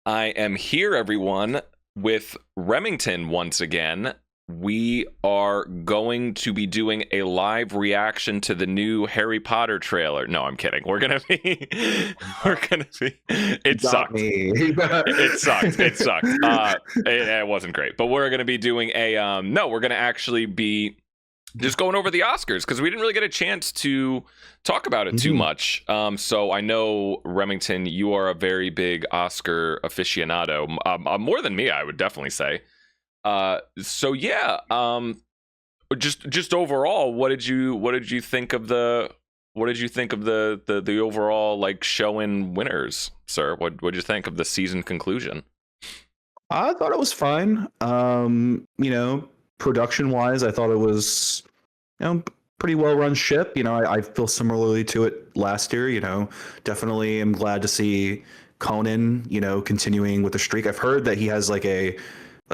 I am here, everyone, with Remington once again. We are going to be doing a live reaction to the new Harry Potter trailer. No, I'm kidding. We're gonna be, we're gonna be. It Got sucked. me. It sucked. It sucked. It wasn't great. But we're gonna be doing a. No, we're gonna actually be just going over the Oscars because we didn't really get a chance to talk about it too much. So I know, Remington, you are a very big Oscar aficionado, more than me, I would definitely say. So yeah, just overall, what did you think of the overall like show and winners, sir? What did you think of the season conclusion? I thought it was fine. Production wise, I thought it was, pretty well run ship. I feel similarly to it last year. Definitely am glad to see Conan, continuing with the streak. I've heard that he has like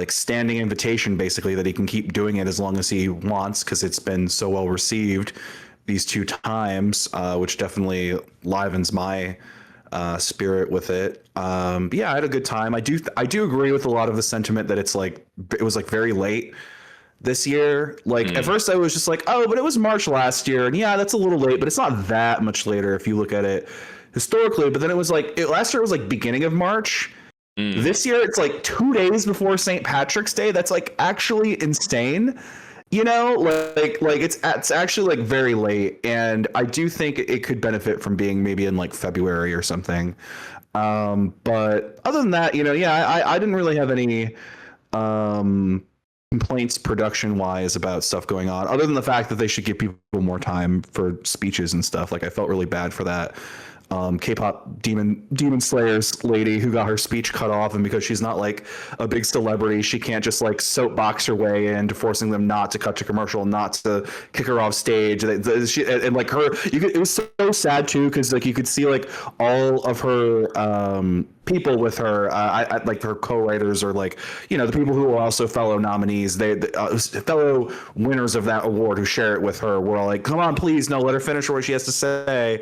standing invitation basically that he can keep doing it as long as he wants because it's been so well received these two times, which definitely livens my spirit with it. But yeah, I had a good time. I do agree with a lot of the sentiment that it was like very late this year. Like at first I was just like, oh, but it was March last year, and yeah, that's a little late, but it's not that much later if you look at it historically. But then it was like last year was like beginning of March. This year it's like 2 days before St. Patrick's Day. That's like actually insane. Like it's actually like very late, and I do think it could benefit from being maybe in like February or something. But other than that, yeah, I didn't really have any complaints production wise about stuff going on, other than the fact that they should give people more time for speeches and stuff. Like I felt really bad for that K-pop demon slayers lady who got her speech cut off, and because she's not like a big celebrity, she can't just like soapbox her way into forcing them not to cut to commercial, not to kick her off stage. And like it was so sad too, because like you could see like all of her people with her, like her co-writers, or like the people who are also fellow nominees, fellow winners of that award who share it with her, were all like, come on, please, no, let her finish what she has to say.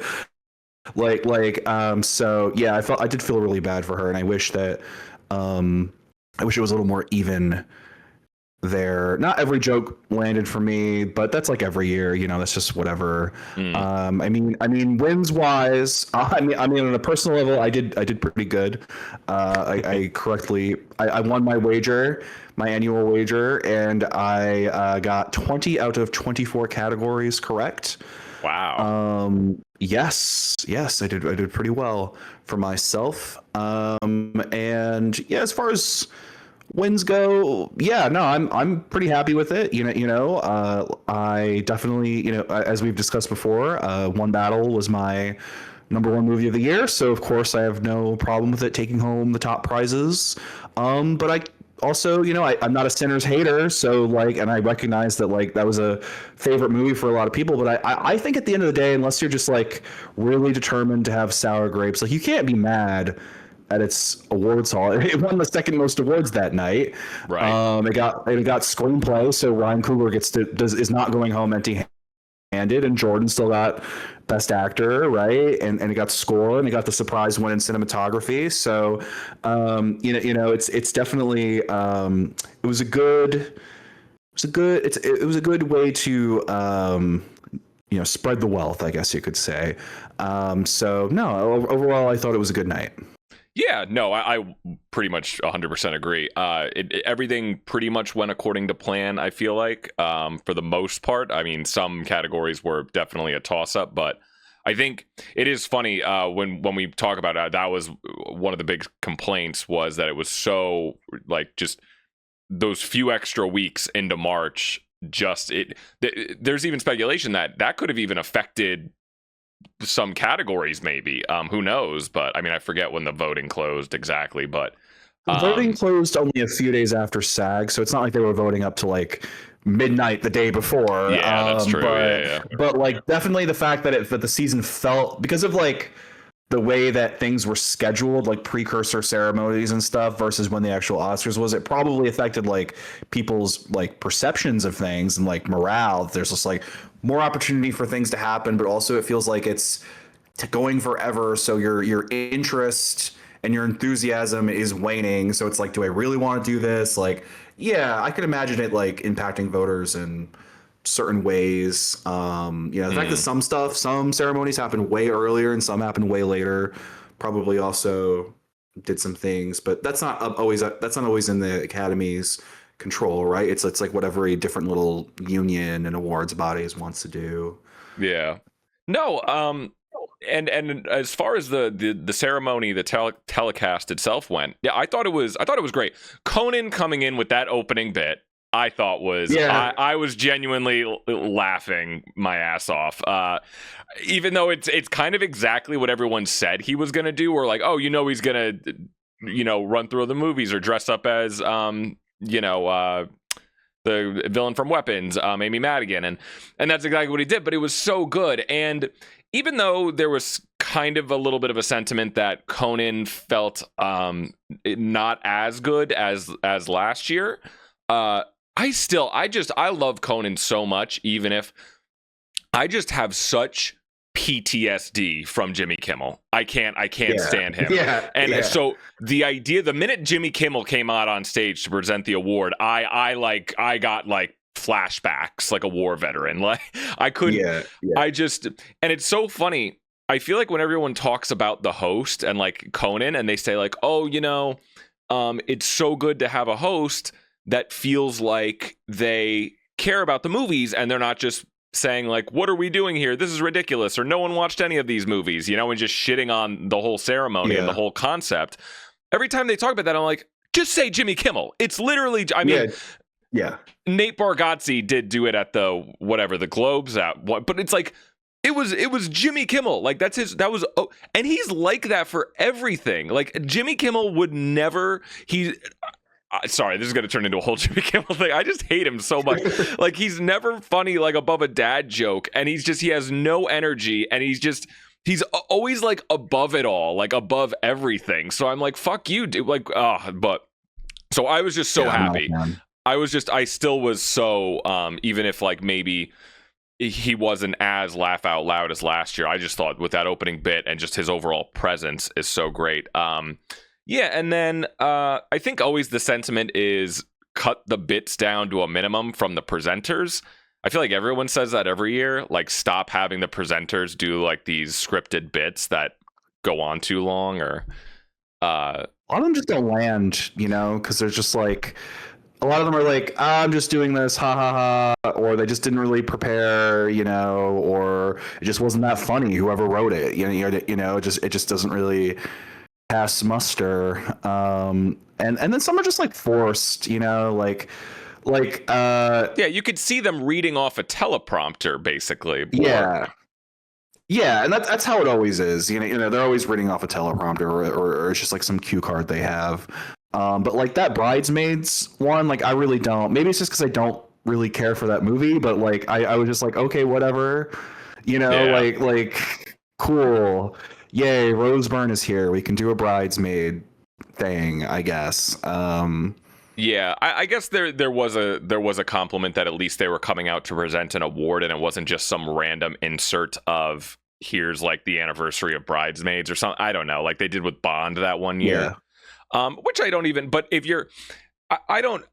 So yeah, I did feel really bad for her, and I wish it was a little more even there. Not every joke landed for me, but that's like every year, that's just whatever. I mean wins wise, I mean on a personal level, I did pretty good. I won my wager, my annual wager, and I got 20 out of 24 categories correct. Wow. Yes, I did pretty well for myself. And yeah, as far as wins go, yeah, no, I'm pretty happy with it. I definitely, as we've discussed before, One Battle was my number one movie of the year, so of course I have no problem with it taking home the top prizes. But I also, I'm not a Sinners hater, so like, and I recognize that like that was a favorite movie for a lot of people, but I think at the end of the day, unless you're just like really determined to have sour grapes, like you can't be mad at its awards haul. It won the second most awards that night. Right. It got screenplay, so Ryan Coogler is not going home empty-handed, and Jordan still got best actor, right? And it got score, and it got the surprise win in cinematography. So it's definitely it was a good way to spread the wealth, I guess you could say. So no, overall I thought it was a good night. Yeah, no, I pretty much 100% agree. Everything pretty much went according to plan, I feel like, for the most part. I mean, some categories were definitely a toss-up, but I think it is funny when we talk about it, that was one of the big complaints, was that it was so, like, just those few extra weeks into March, there's even speculation that could have even affected some categories, maybe. Who knows? But I mean, I forget when the voting closed exactly, but voting closed only a few days after SAG, so it's not like they were voting up to like midnight the day before. Yeah, that's true. But like definitely the fact that the season felt, because of like the way that things were scheduled, like precursor ceremonies and stuff, versus when the actual Oscars was, it probably affected like people's like perceptions of things and like morale. There's just like more opportunity for things to happen, but also it feels like it's going forever. So your interest and your enthusiasm is waning. So it's like, do I really want to do this? Like, yeah, I could imagine it like impacting voters in certain ways. The fact that Mm, some ceremonies happen way earlier and some happen way later, probably also did some things. But that's not always in the academy's control, right? It's like whatever a different little union and awards bodies wants to do. yeah. No, and as far as the ceremony, the telecast itself went, yeah, I thought it was great. Conan coming in with that opening bit, I thought was Yeah, I was genuinely laughing my ass off. Even though it's kind of exactly what everyone said he was gonna do, or like, oh, he's gonna run through the movies or dress up as the villain from Weapons, Amy Madigan, and that's exactly what he did. But it was so good, and even though there was kind of a little bit of a sentiment that Conan felt not as good as last year, I love Conan so much, even if I just have such PTSD from Jimmy Kimmel. I can't yeah, stand him. yeah, And yeah, so the minute Jimmy Kimmel came out on stage to present the award, I got like flashbacks like a war veteran. Like I couldn't yeah, yeah, I just and it's so funny. I feel like when everyone talks about the host and like Conan and they say like, "Oh, it's so good to have a host that feels like they care about the movies and they're not just saying like, what are we doing here? This is ridiculous, or no one watched any of these movies, and just shitting on the whole ceremony and the yeah, whole concept." Every time they talk about that, I'm like, just say Jimmy Kimmel. It's literally, I mean, yeah, yeah. Nate Bargatze did do it at the Globes but it's like it was Jimmy Kimmel. Like and he's like that for everything. Like Jimmy Kimmel would never sorry, this is going to turn into a whole Jimmy Kimmel thing. I just hate him so much. Like he's never funny like above a dad joke, and he has no energy, and he's always like above it all, like above everything. So I'm like, fuck you, dude. Like, but so I was just so Yeah, I'm not a happy. fan. I still was so even if like maybe he wasn't as laugh out loud as last year, I just thought with that opening bit and just his overall presence is so great. Yeah, and then I think always the sentiment is cut the bits down to a minimum from the presenters. I feel like everyone says that every year, like stop having the presenters do like these scripted bits that go on too long, or A lot of them just don't land, because there's just like a lot of them are like, I'm just doing this, ha ha ha, or they just didn't really prepare, or it just wasn't that funny. Whoever wrote it, it just doesn't really pass muster. And then some are just like forced, yeah, you could see them reading off a teleprompter basically. Or yeah. Yeah, and that's how it always is. They're always reading off a teleprompter, or it's just like some cue card they have. But like that bridesmaids one, like I really don't. Maybe it's just because I don't really care for that movie. But like I was just like, okay, whatever. yeah. Like cool. Yay, Rose Byrne is here. We can do a bridesmaid thing, I guess. Yeah, I guess there was a compliment that at least they were coming out to present an award, and it wasn't just some random insert of here's like the anniversary of Bridesmaids or something. I don't know, like they did with Bond that one year. Yeah. Which I don't even. But if you're, I don't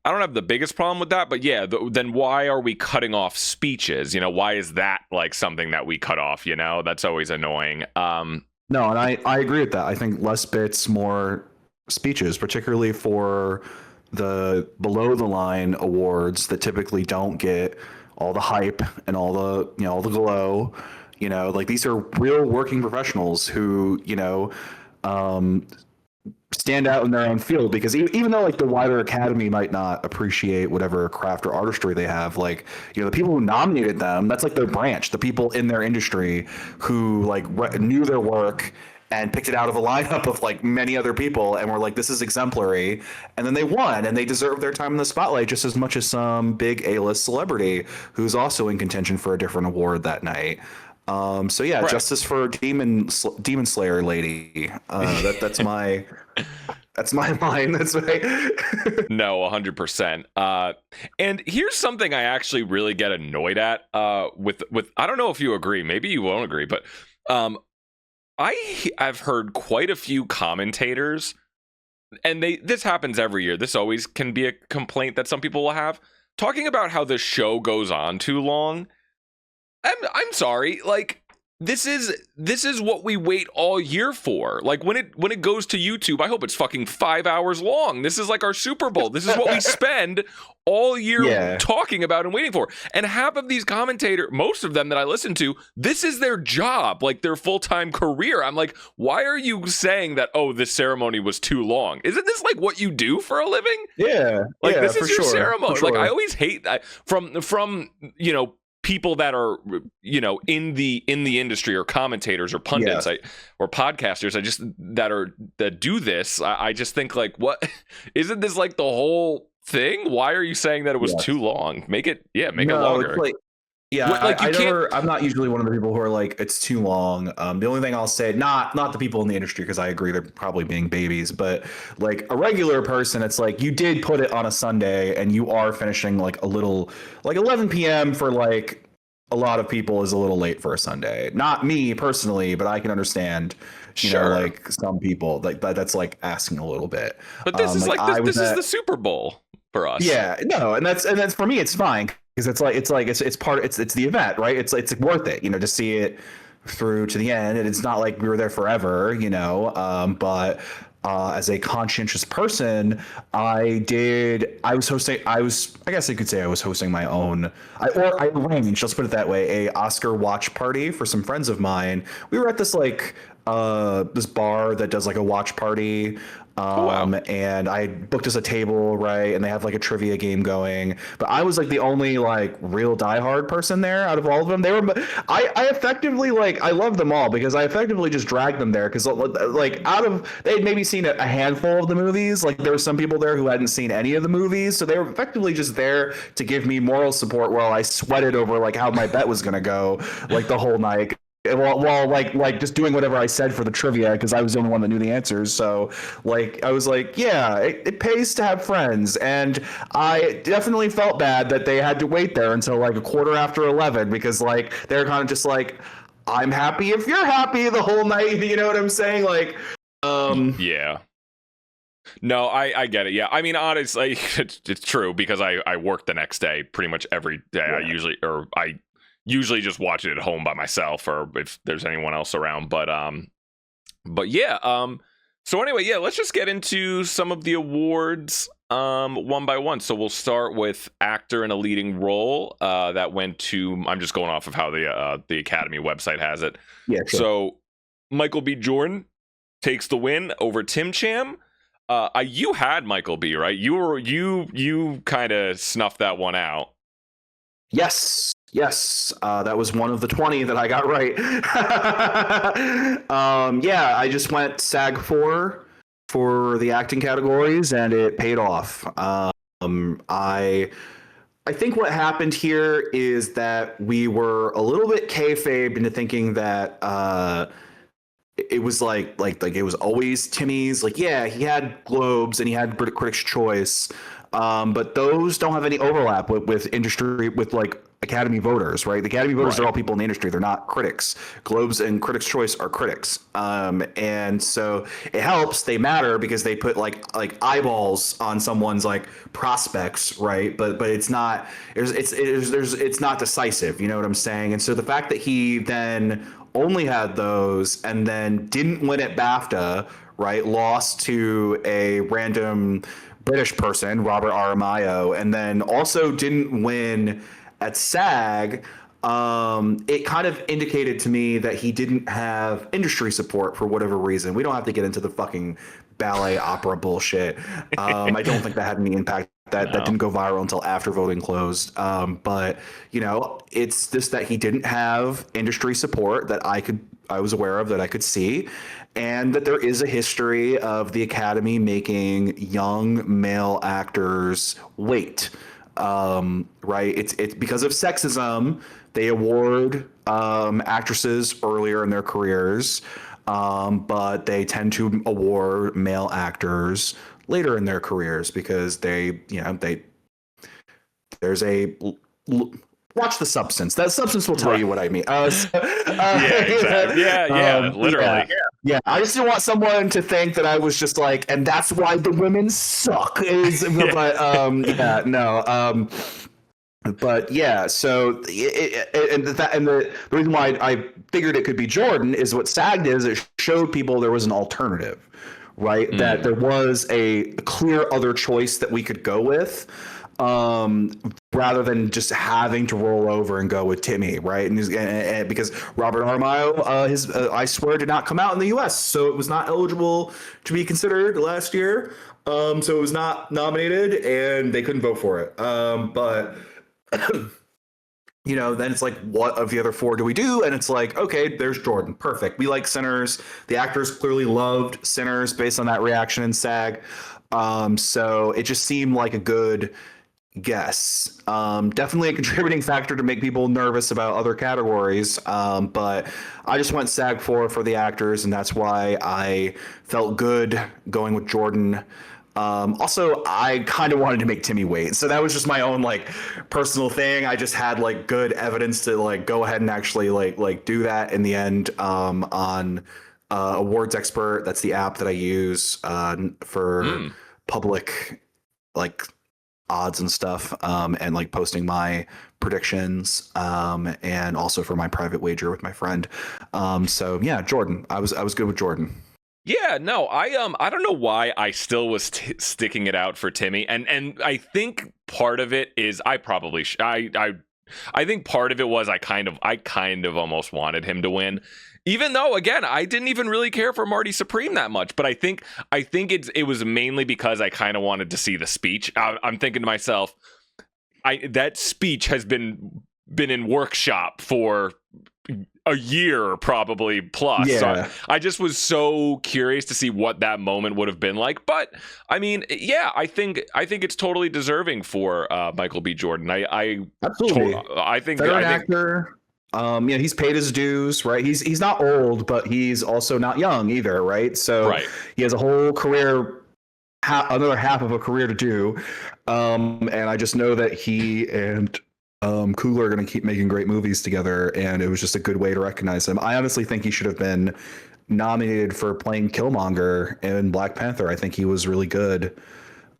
have the biggest problem with that. But yeah, then why are we cutting off speeches? Why is that like something that we cut off? That's always annoying. No, and I agree with that. I think less bits, more speeches, particularly for the below the line awards that typically don't get all the hype and all the glow. Like these are real working professionals who, um, stand out in their own field, because even though like the wider academy might not appreciate whatever craft or artistry they have, like the people who nominated them, that's like their branch, the people in their industry who like knew their work and picked it out of a lineup of like many other people and were like, this is exemplary, and then they won, and they deserve their time in the spotlight just as much as some big A-list celebrity who's also in contention for a different award that night. So yeah, Right. justice for Demon Slayer lady. That's my line. That's my No, 100%. And here's something I actually really get annoyed at. With I don't know if you agree. Maybe you won't agree, but um, I've heard quite a few commentators, and this happens every year. This always can be a complaint that some people will have, talking about how the show goes on too long. I'm sorry, like this is what we wait all year for. Like when it goes to YouTube, I hope it's fucking 5 hours long. This is like our Super Bowl. This is what we spend all year Yeah. talking about and waiting for. And half of these commentators, most of them that I listen to, this is their job, like their full-time career. I'm like, why are you saying that, oh, this ceremony was too long? Isn't this like what you do for a living? Yeah. Like yeah, this for is your sure. ceremony. For sure. Like I always hate that from people that are in the industry, or commentators or pundits, Yeah. or podcasters, that do this. I just think, like, what isn't this like the whole thing? Why are you saying that it was Yeah. too long? Make it No, longer. it's like, yeah, Like you can't. I'm not usually one of the people who are like, it's too long. The only thing I'll say, not the people in the industry, because I agree they're probably being babies, but like a regular person, it's like you did put it on a Sunday and you are finishing like a little, like 11 p.m. for like a lot of people is a little late for a Sunday. Not me personally, but I can understand, Sure, like some people like that's like asking a little bit. but this is Like like I was this is at, the Super Bowl for us. yeah, no, and that's for me, it's fine because it's part it's the event, right? It's worth it, to see it through to the end, and it's not like we were there forever, but as a conscientious person, I guess I could say I was hosting my own, I arranged, let's put it that way, a Oscar watch party for some friends of mine. We were at this like this bar that does like a watch party. Oh wow. And I booked us a table, right? And they have like a trivia game going. But I was like the only like real diehard person there out of all of them. I effectively, like, I love them all because I effectively just dragged them there because like they'd maybe seen a handful of the movies. Like there were some people there who hadn't seen any of the movies, so they were effectively just there to give me moral support while I sweated over like how my bet was gonna go like the whole night. While like just doing whatever I said for the trivia because I was the only one that knew the answers. So like I was like, yeah, it pays to have friends, and I definitely felt bad that they had to wait there until like a quarter after 11 because like they're kind of just like, I'm happy if you're happy the whole night. You know what I'm saying? Like, Yeah. No, I get it. Yeah, I mean, honestly, it's true because I work the next day pretty much every day. Yeah. I usually just watch it at home by myself, or if there's anyone else around. But yeah. So anyway, yeah, let's just get into some of the awards one by one. So we'll start with actor in a leading role. That went to, I'm just going off of how the Academy website has it. Yeah. Sure. So Michael B. Jordan takes the win over Tim Cham. You had Michael B, right? You kind of snuffed that one out. Yes. That was one of the 20 that I got right. Yeah, I just went SAG for the acting categories, and it paid off. I think what happened here is that we were a little bit kayfabed into thinking that it was like it was always Timmy's. Like, yeah, he had Globes and he had Critics' Choice, but those don't have any overlap with industry, with like Academy voters, right? The Academy voters are all people in the industry. They're not critics. Globes and Critics' Choice are critics, and so it helps. They matter because they put like eyeballs on someone's like prospects, right? But it's not. It's not decisive. You know what I'm saying? And so the fact that he then only had those and then didn't win at BAFTA, right? Lost to a random British person, Robert Aramayo, and then also didn't win at SAG. It kind of indicated to me that he didn't have industry support for whatever reason. We don't have to get into the fucking ballet opera bullshit. I don't think that had any impact. That didn't go viral until after voting closed. But it's just that he didn't have industry support that I was aware of, that I could see, and that there is a history of the Academy making young male actors wait. Right? It's because of sexism. They award actresses earlier in their careers, but they tend to award male actors later in their careers because there's a watch The Substance. That Substance will tell Right. you what I mean. Yeah, exactly. Yeah, literally. Yeah, I just didn't want someone to think that I was just like, and that's why the women suck. Yeah. But yeah, no. But yeah, so the reason why I figured it could be Jordan is what SAG did is it showed people there was an alternative, right? That there was a clear other choice that we could go with, rather than just having to roll over and go with Timmy, right? And because Robert Armaio, his I swear did not come out in the U.S., so it was not eligible to be considered last year. So it was not nominated, and they couldn't vote for it. But then it's like, what of the other four do we do? And it's like, okay, there's Jordan. Perfect. We like Sinners. The actors clearly loved Sinners based on that reaction in SAG. So it just seemed like a good guess. Definitely a contributing factor to make people nervous about other categories. But I just went SAG for the actors, and that's why I felt good going with Jordan. Also, I kind of wanted to make Timmy wait, so that was just my own like personal thing. I just had like good evidence to like go ahead and actually like do that in the end, on Awards Expert. That's the app that I use for public like odds and stuff, and like posting my predictions, and also for my private wager with my friend. So yeah, Jordan. I was good with Jordan. Yeah, no, I don't know why I still was sticking it out for Timmy, and I think part of it is I probably I think part of it was I kind of almost wanted him to win, even though again I didn't even really care for Marty Supreme that much, but I think it was mainly because I kind of wanted to see the speech. I'm thinking to myself, that speech has been in workshop for a year probably plus. Yeah. So I just was so curious to see what that moment would have been like. But I mean, yeah, I think it's totally deserving for Michael B. Jordan. Absolutely. I think Veteran actor. He's paid his dues, right? He's not old, but he's also not young either, right? So right. He has a whole career, another half of a career to do. And I just know that he and Coogler are going to keep making great movies together, and it was just a good way to recognize him. I honestly think he should have been nominated for playing Killmonger in Black Panther. I think he was really good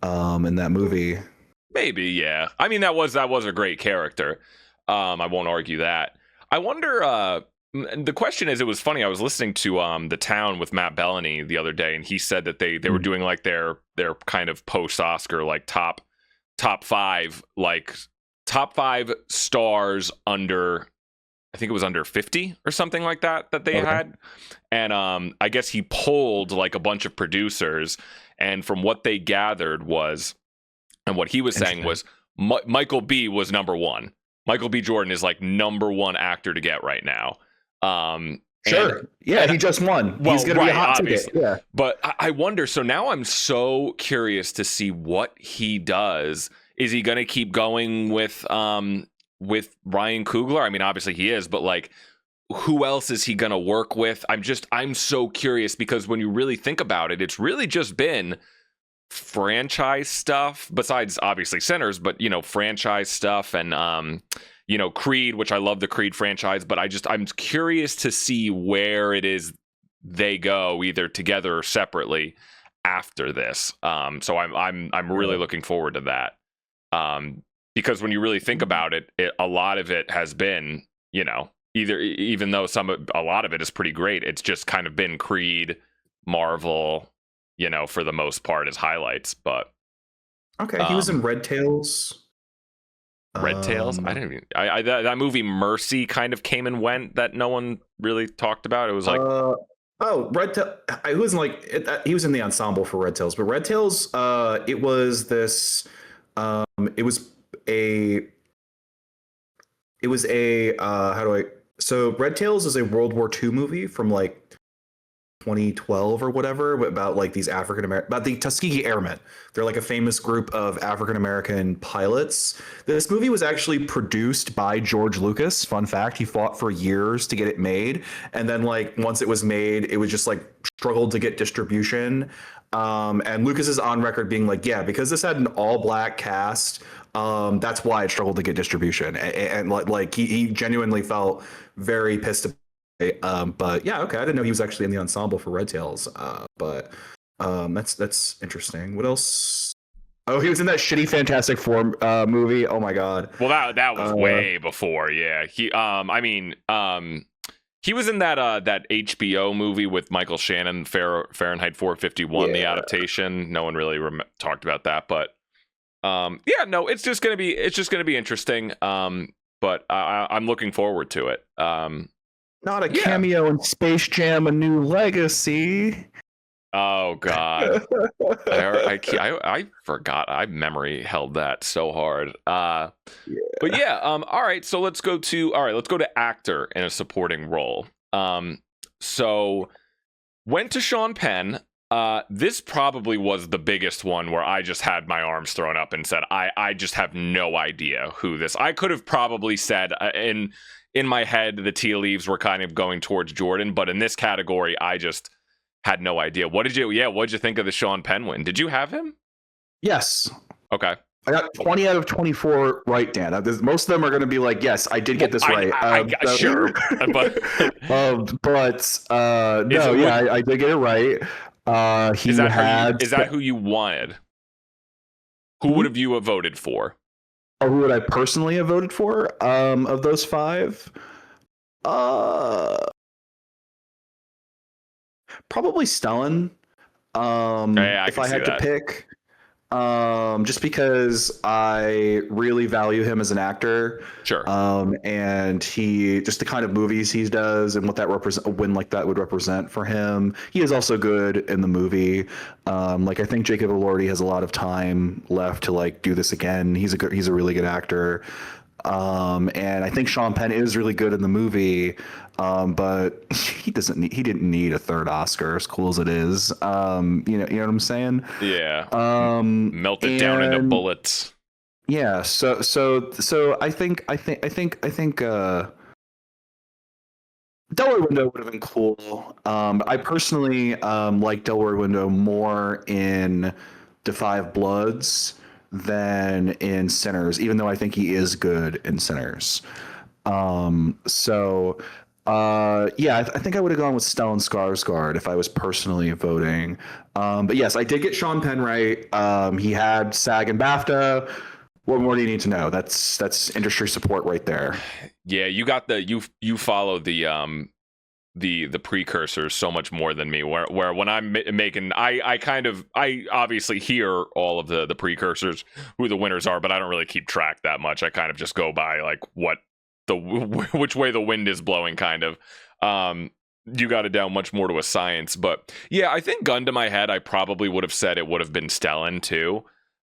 in that movie. Maybe, yeah. I mean, that was a great character. I won't argue that. I wonder. The question is, it was funny. I was listening to The Town with Matt Bellany the other day, and he said that they were doing like their kind of post Oscar like top five like. Top 5 stars under, I think it was under 50 or something like that they had. And I guess he polled like a bunch of producers, and from what they gathered was, and what he was saying was, Michael B was number one. Michael B. Jordan is like number one actor to get right now. Sure. He just won. Well, he's going to be a hot obviously. ticket. Yeah. But I wonder, so now I'm so curious to see what he does. Is he going to keep going with Ryan Coogler? I mean, obviously he is, but like, who else is he going to work with? I'm so curious, because when you really think about it, it's really just been franchise stuff, besides obviously Sinners, but franchise stuff, and Creed, which I love the Creed franchise, but I'm curious to see where it is they go, either together or separately after this. So I'm really looking forward to that. Because when you really think about it, a lot of it has been, either, even though a lot of it is pretty great, it's just kind of been Creed, Marvel, for the most part as highlights. But okay, he was in Red Tails. Red Tails? I didn't even. That movie Mercy kind of came and went, that no one really talked about. It was like, Red Tails. He was he was in the ensemble for Red Tails, but Red Tails, it was this. It was a so Red Tails is a World War II movie from like 2012 or whatever, about like these about the Tuskegee Airmen. They're like a famous group of African American pilots. This movie was actually produced by George Lucas. Fun fact, he fought for years to get it made, and then like once it was made, it was just like struggled to get distribution. And Lucas is on record being like, yeah, because this had an all black cast, That's why it struggled to get distribution, and like he genuinely felt very pissed about it. But yeah, okay, I didn't know he was actually in the ensemble for Red Tails. But that's interesting. What else? Oh, he was in that shitty Fantastic Four movie. Oh my god. Well, that was way before. Yeah, he was in that HBO movie with Michael Shannon, Fahrenheit 451, the adaptation. No one really talked about that, but yeah, no, it's just gonna be interesting. But I'm looking forward to it. Not a cameo in Space Jam: A New Legacy. Oh God, I forgot. I memory held that so hard. But yeah, all right. So let's go to actor in a supporting role. So went to Sean Penn. This probably was the biggest one where I just had my arms thrown up and said, I just have no idea who this. I could have probably said in my head the tea leaves were kind of going towards Jordan, but in this category, I just had no idea. What'd you think of the Sean Penn win? Did you have him? Yes. Okay. I got 20 out of 24 right, Dan. Most of them are going to be like, yes, I did get this right. Sure, but I did get it right. Is that who you wanted? Who would have you voted for? Or who would I personally have voted for? Of those five, probably Stellan. If I had to pick, just because I really value him as an actor. Sure. And he just the kind of movies he does and what that would represent for him. He is also good in the movie. Like I think Jacob Elordi has a lot of time left to like do this again. He's a really good actor. And I think Sean Penn is really good in the movie. But he didn't need a third Oscar, as cool as it is. You know what I'm saying? Yeah. Melt it down into bullets. Yeah. So I think Delroy Window would have been cool. I personally like Delroy Window more in Da 5 Bloods than in Sinners, even though I think he is good in Sinners. I think I would have gone with Stellan Skarsgård if I was personally voting. But yes, I did get Sean Penn right. He had SAG and BAFTA. What more do you need to know? That's industry support right there. Yeah, you got you follow the precursors so much more than me. Where when I'm making, I obviously hear all of the precursors, who the winners are, but I don't really keep track that much. I kind of just go by like which way the wind is blowing, kind of. You got it down much more to a science, but yeah, I think gun to my head, I probably would have said it would have been Stellan too.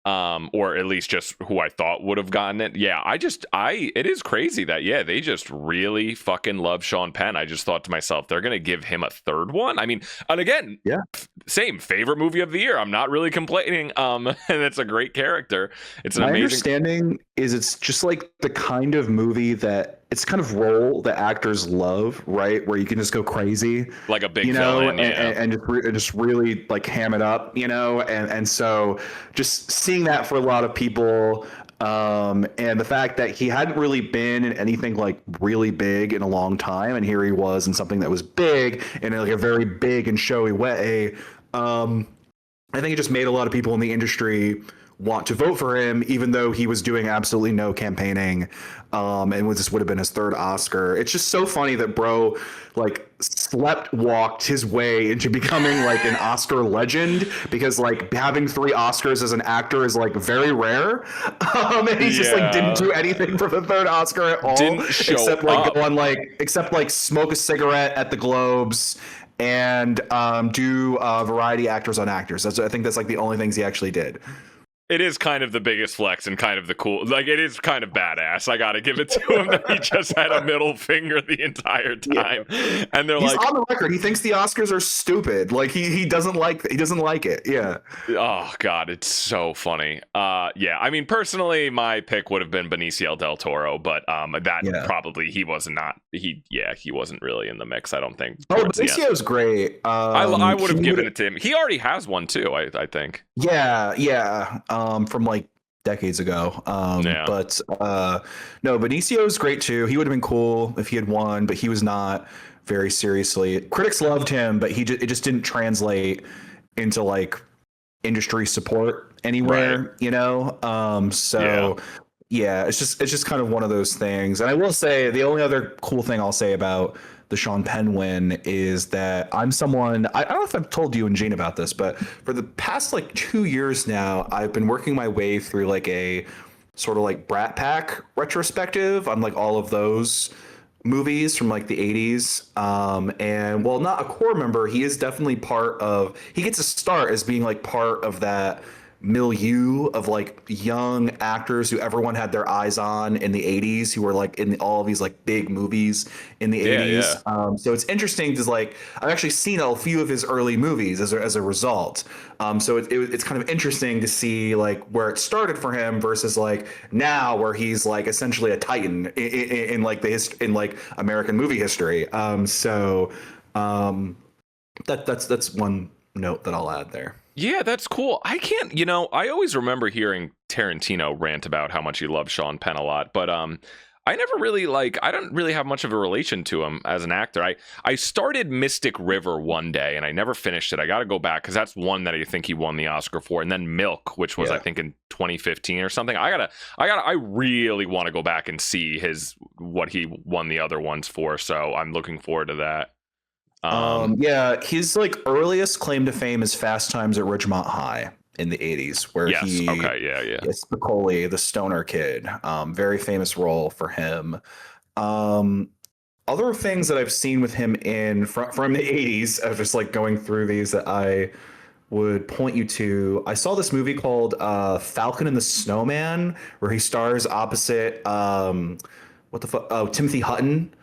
Or at least just who I thought would have gotten it. Yeah, it is crazy that, yeah, they just really fucking love Sean Penn. I just thought to myself, they're going to give him a third one. I mean, and again, yeah, same favorite movie of the year. I'm not really complaining. And it's a great character. It's an amazing. My understanding is it's just like the kind of movie that it's kind of role that actors love, right? Where you can just go crazy, like a big villain, and just really like ham it up, and so just seeing that for a lot of people, and the fact that he hadn't really been in anything like really big in a long time, and here he was in something that was big in like a very big and showy way. I think it just made a lot of people in the industry want to vote for him, even though he was doing absolutely no campaigning, and this would have been his third Oscar. It's just so funny that bro like walked his way into becoming like an Oscar legend, because like having 3 Oscars as an actor is like very rare, and he just like didn't do anything for the third Oscar at all, except like go on except like smoke a cigarette at the Globes and do variety actors on actors. I think that's like the only things he actually did. It is kind of the biggest flex and kind of the cool, like it is kind of badass. I gotta give it to him that he just had a middle finger the entire time. Yeah. And he's on the record. He thinks the Oscars are stupid. Like he doesn't like it. Yeah. Oh God, it's so funny. Yeah. I mean, personally, my pick would have been Benicio del Toro, but probably he wasn't really in the mix, I don't think. Oh, Benicio's great. I would have given it to him. He already has one too, I think. Yeah. From like decades ago. Yeah. No, Benicio is great too. He would have been cool if he had won, but he was not very seriously. Critics loved him, but it just didn't translate into like industry support Right. anywhere, you know. Yeah. So yeah, it's just kind of one of those things. And I will say the only other cool thing I'll say about the Sean Penn win is that I'm someone I don't know if I've told you and Gene about this, but for the past like 2 years now, I've been working my way through like a sort of like Brat Pack retrospective on like all of those movies from like the 80s. And while not a core member, he is definitely he gets a start as being like part of that milieu of like young actors who everyone had their eyes on in the 80s, who were like in all of these like big movies in the Yeah. 80s. Yeah. So it's interesting to like, I've actually seen a few of his early movies as a result. So it's kind of interesting to see like where it started for him versus like now where he's like essentially a titan in like in like American movie history. That's one note that I'll add there. Yeah, that's cool. I can't, I always remember hearing Tarantino rant about how much he loved Sean Penn a lot, but I never really I don't really have much of a relation to him as an actor. I started Mystic River one day and I never finished it. I got to go back cuz that's one that I think he won the Oscar for, and then Milk, which was I think in 2015 or something. I really want to go back and see what he won the other ones for, so I'm looking forward to that. Yeah, his like earliest claim to fame is Fast Times at Ridgemont High in the 80s, where Yes. Okay. Yeah. Yeah. it's Spicoli, the stoner kid. Very famous role for him. Um, Other things that I've seen with him from the 80s, of just like going through these that I would point you to. I saw this movie called Falcon and the Snowman, where he stars opposite what the fuck? Oh, Timothy Hutton.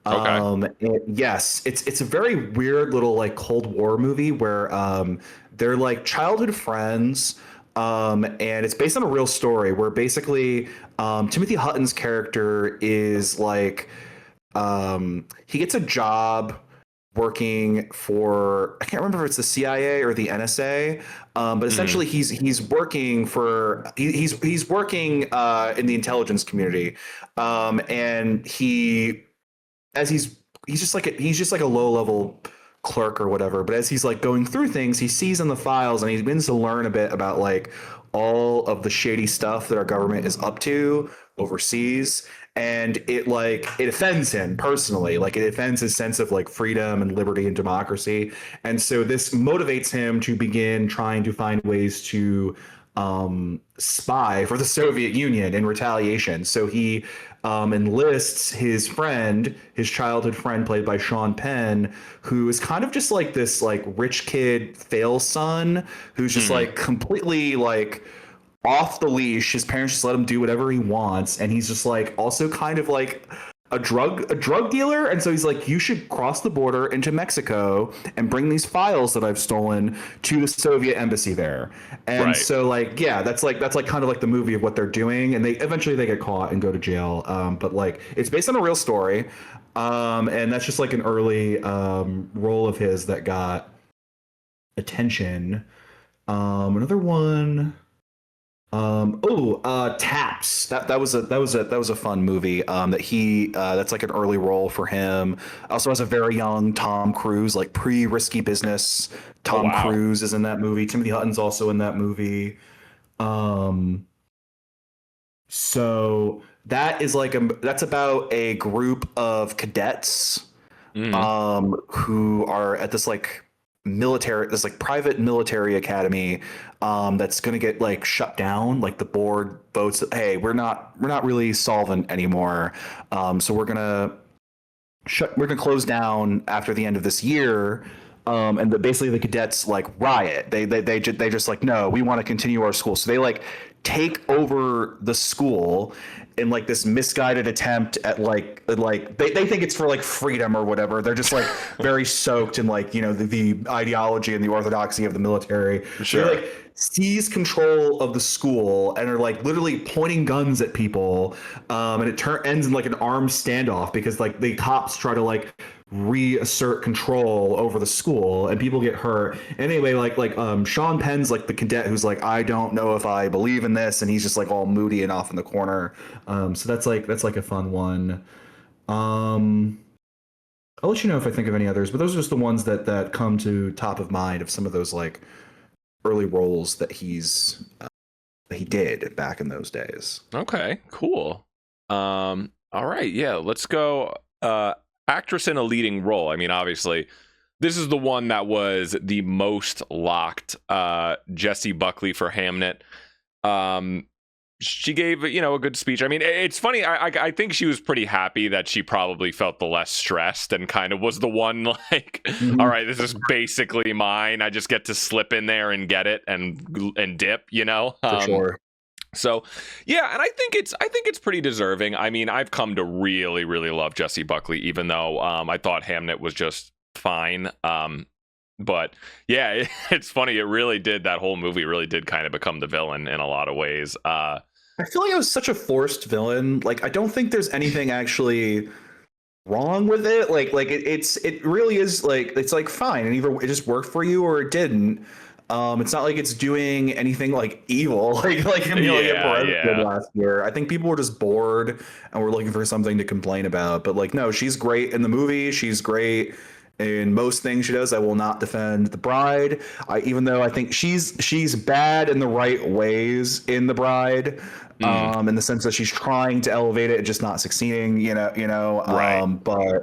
Okay. Yes, it's a very weird little like Cold War movie where they're like childhood friends, and it's based on a real story where basically Timothy Hutton's character is like he gets a job working for, I can't remember if it's the CIA or the NSA, but Mhm. essentially he's working in the intelligence community, and he's just like a low level clerk or whatever, but as he's like going through things, he sees in the files and he begins to learn a bit about like all of the shady stuff that our government is up to overseas, and it offends him personally, like it offends his sense of like freedom and liberty and democracy, and so this motivates him to begin trying to find ways to spy for the Soviet Union in retaliation. So he enlists his childhood friend, played by Sean Penn, who is kind of just like this like rich kid fail son who's just Mhm. like completely like off the leash. His parents just let him do whatever he wants, and he's just like also kind of like a drug dealer. And so he's like, you should cross the border into Mexico and bring these files that I've stolen to the Soviet embassy there. And Right. so like, yeah, that's like kind of like the movie of what they're doing, and they get caught and go to jail. But like it's based on a real story, and that's just like an early role of his that got attention. Another one. Taps. That was a fun movie. That's like an early role for him. Also has a very young Tom Cruise, like pre Risky Business. Oh Tom wow. Cruise is in that movie. Timothy Hutton's also in that movie. Um, so that's about a group of cadets Mhm. who are at this like private military academy, that's going to get like shut down. Like the board votes that, hey, we're not really solvent anymore, so we're gonna close down after the end of this year. And basically the cadets like riot. They just like, no, we want to continue our school. So they like take over the school in like this misguided attempt at they think it's for like freedom or whatever. They're just like very soaked in like, the ideology and the orthodoxy of the military. So they Sure. like seize control of the school and are like literally pointing guns at people, and ends in like an armed standoff because like the cops try to like reassert control over the school, and people get hurt. Anyway, Sean Penn's like the cadet who's like, I don't know if I believe in this, and he's just like all moody and off in the corner. So that's like a fun one. Um, I'll let you know if I think of any others, but those are just the ones that come to top of mind of some of those like early roles that he did back in those days. Okay, cool. All right, yeah, let's go. Actress in a leading role. I mean, obviously, this is the one that was the most locked. Jessie Buckley for Hamnet. She gave, a good speech. I mean, it's funny. I think she was pretty happy that she probably felt the less stressed and kind of was the one like, all right, this is basically mine. I just get to slip in there and get it and dip, For sure. So, yeah, and I think it's pretty deserving. I mean, I've come to really, really love Jessie Buckley, even though I thought Hamnet was just fine. But yeah, it's funny. It really did. That whole movie really did kind of become the villain in a lot of ways. I feel like it was such a forced villain. Like, I don't think there's anything actually wrong with it. It really is like, it's like fine, and either it just worked for you or it didn't. It's not like it's doing anything like evil, like Amelia Perez did last year. I think people were just bored and were looking for something to complain about. But like, no, she's great in the movie. She's great in most things she does. I will not defend The Bride. Even though I think she's bad in the right ways in The Bride. In the sense that she's trying to elevate it, just not succeeding, Right.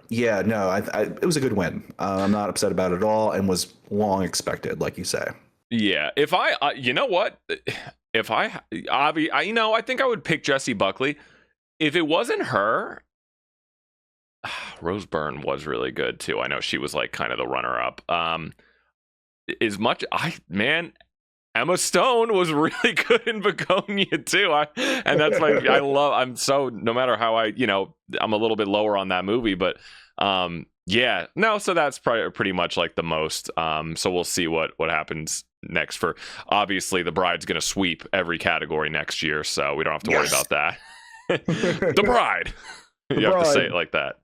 Yeah, no, it was a good win. I'm not upset about it at all, and was long expected, like you say. Yeah, if I, you know what, if I think I would pick Jessie Buckley. If it wasn't her, Rose Byrne was really good too. I know she was like kind of the runner-up. As much Emma Stone was really good in Begonia too. And that's I'm so, no matter how I'm a little bit lower on that movie, but yeah, no, so that's pretty much like the most. So we'll see what happens next. For obviously The Bride's going to sweep every category next year, so we don't have to worry about that. The Bride. You have to say it like that.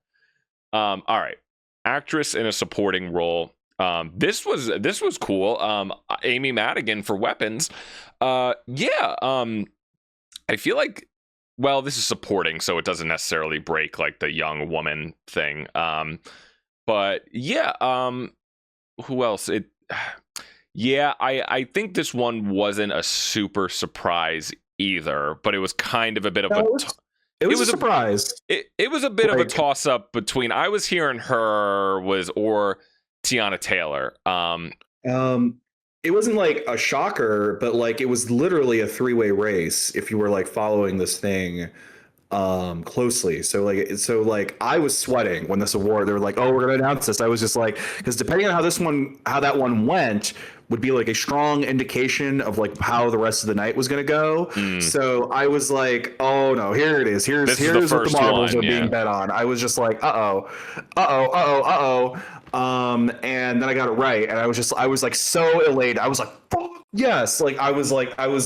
All right. Actress in a supporting role. This was cool. Amy Madigan for Weapons. Yeah. I feel like, well, this is supporting, so it doesn't necessarily break like the young woman thing. But yeah. Who else? Yeah. I think this one wasn't a super surprise either, but it was kind of a bit of it was a surprise. It was a bit of a toss up between, I was hearing her or Tiana Taylor. It wasn't like a shocker, but like it was literally a three-way race if you were like following this thing closely. So like I was sweating when this award, they were like, oh, we're gonna announce this. I was just like, because depending on how that one went would be like a strong indication of like how the rest of the night was gonna go. So I was like, oh no, here it is. Here's what the marbles are being bet on. I was just like, and then I got it right, and I was like so elated. I was like, fuck yes, like I was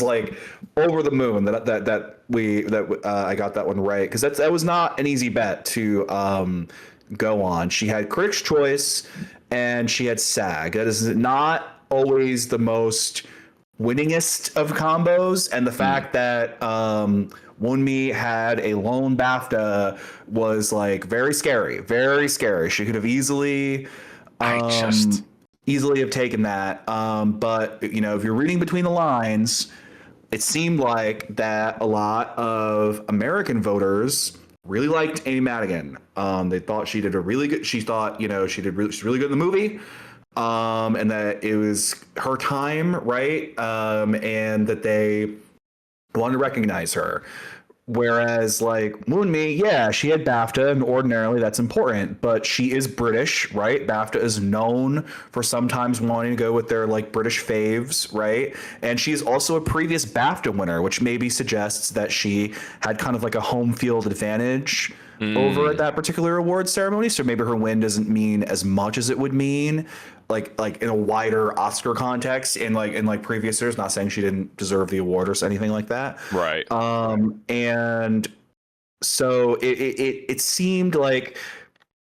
like over the moon that I got that one right, because that was not an easy bet to go on. She had Critics' Choice and she had SAG. That is not always the most winningest of combos, and the fact that Wunmi had a lone BAFTA was like very scary, very scary. She could have easily have taken that. But if you're reading between the lines, it seemed like that a lot of American voters really liked Amy Madigan. They thought she did she's really good in the movie. And that it was her time, right? And that they wanted to recognize her. Whereas like Moonmi, yeah, she had BAFTA, and ordinarily that's important, but she is British, right? BAFTA is known for sometimes wanting to go with their like British faves, right? And she's also a previous BAFTA winner, which maybe suggests that she had kind of like a home field advantage over at that particular award ceremony. So maybe her win doesn't mean as much as it would mean like in a wider Oscar context in previous years. Not saying she didn't deserve the award or anything like that. Right. And so it seemed like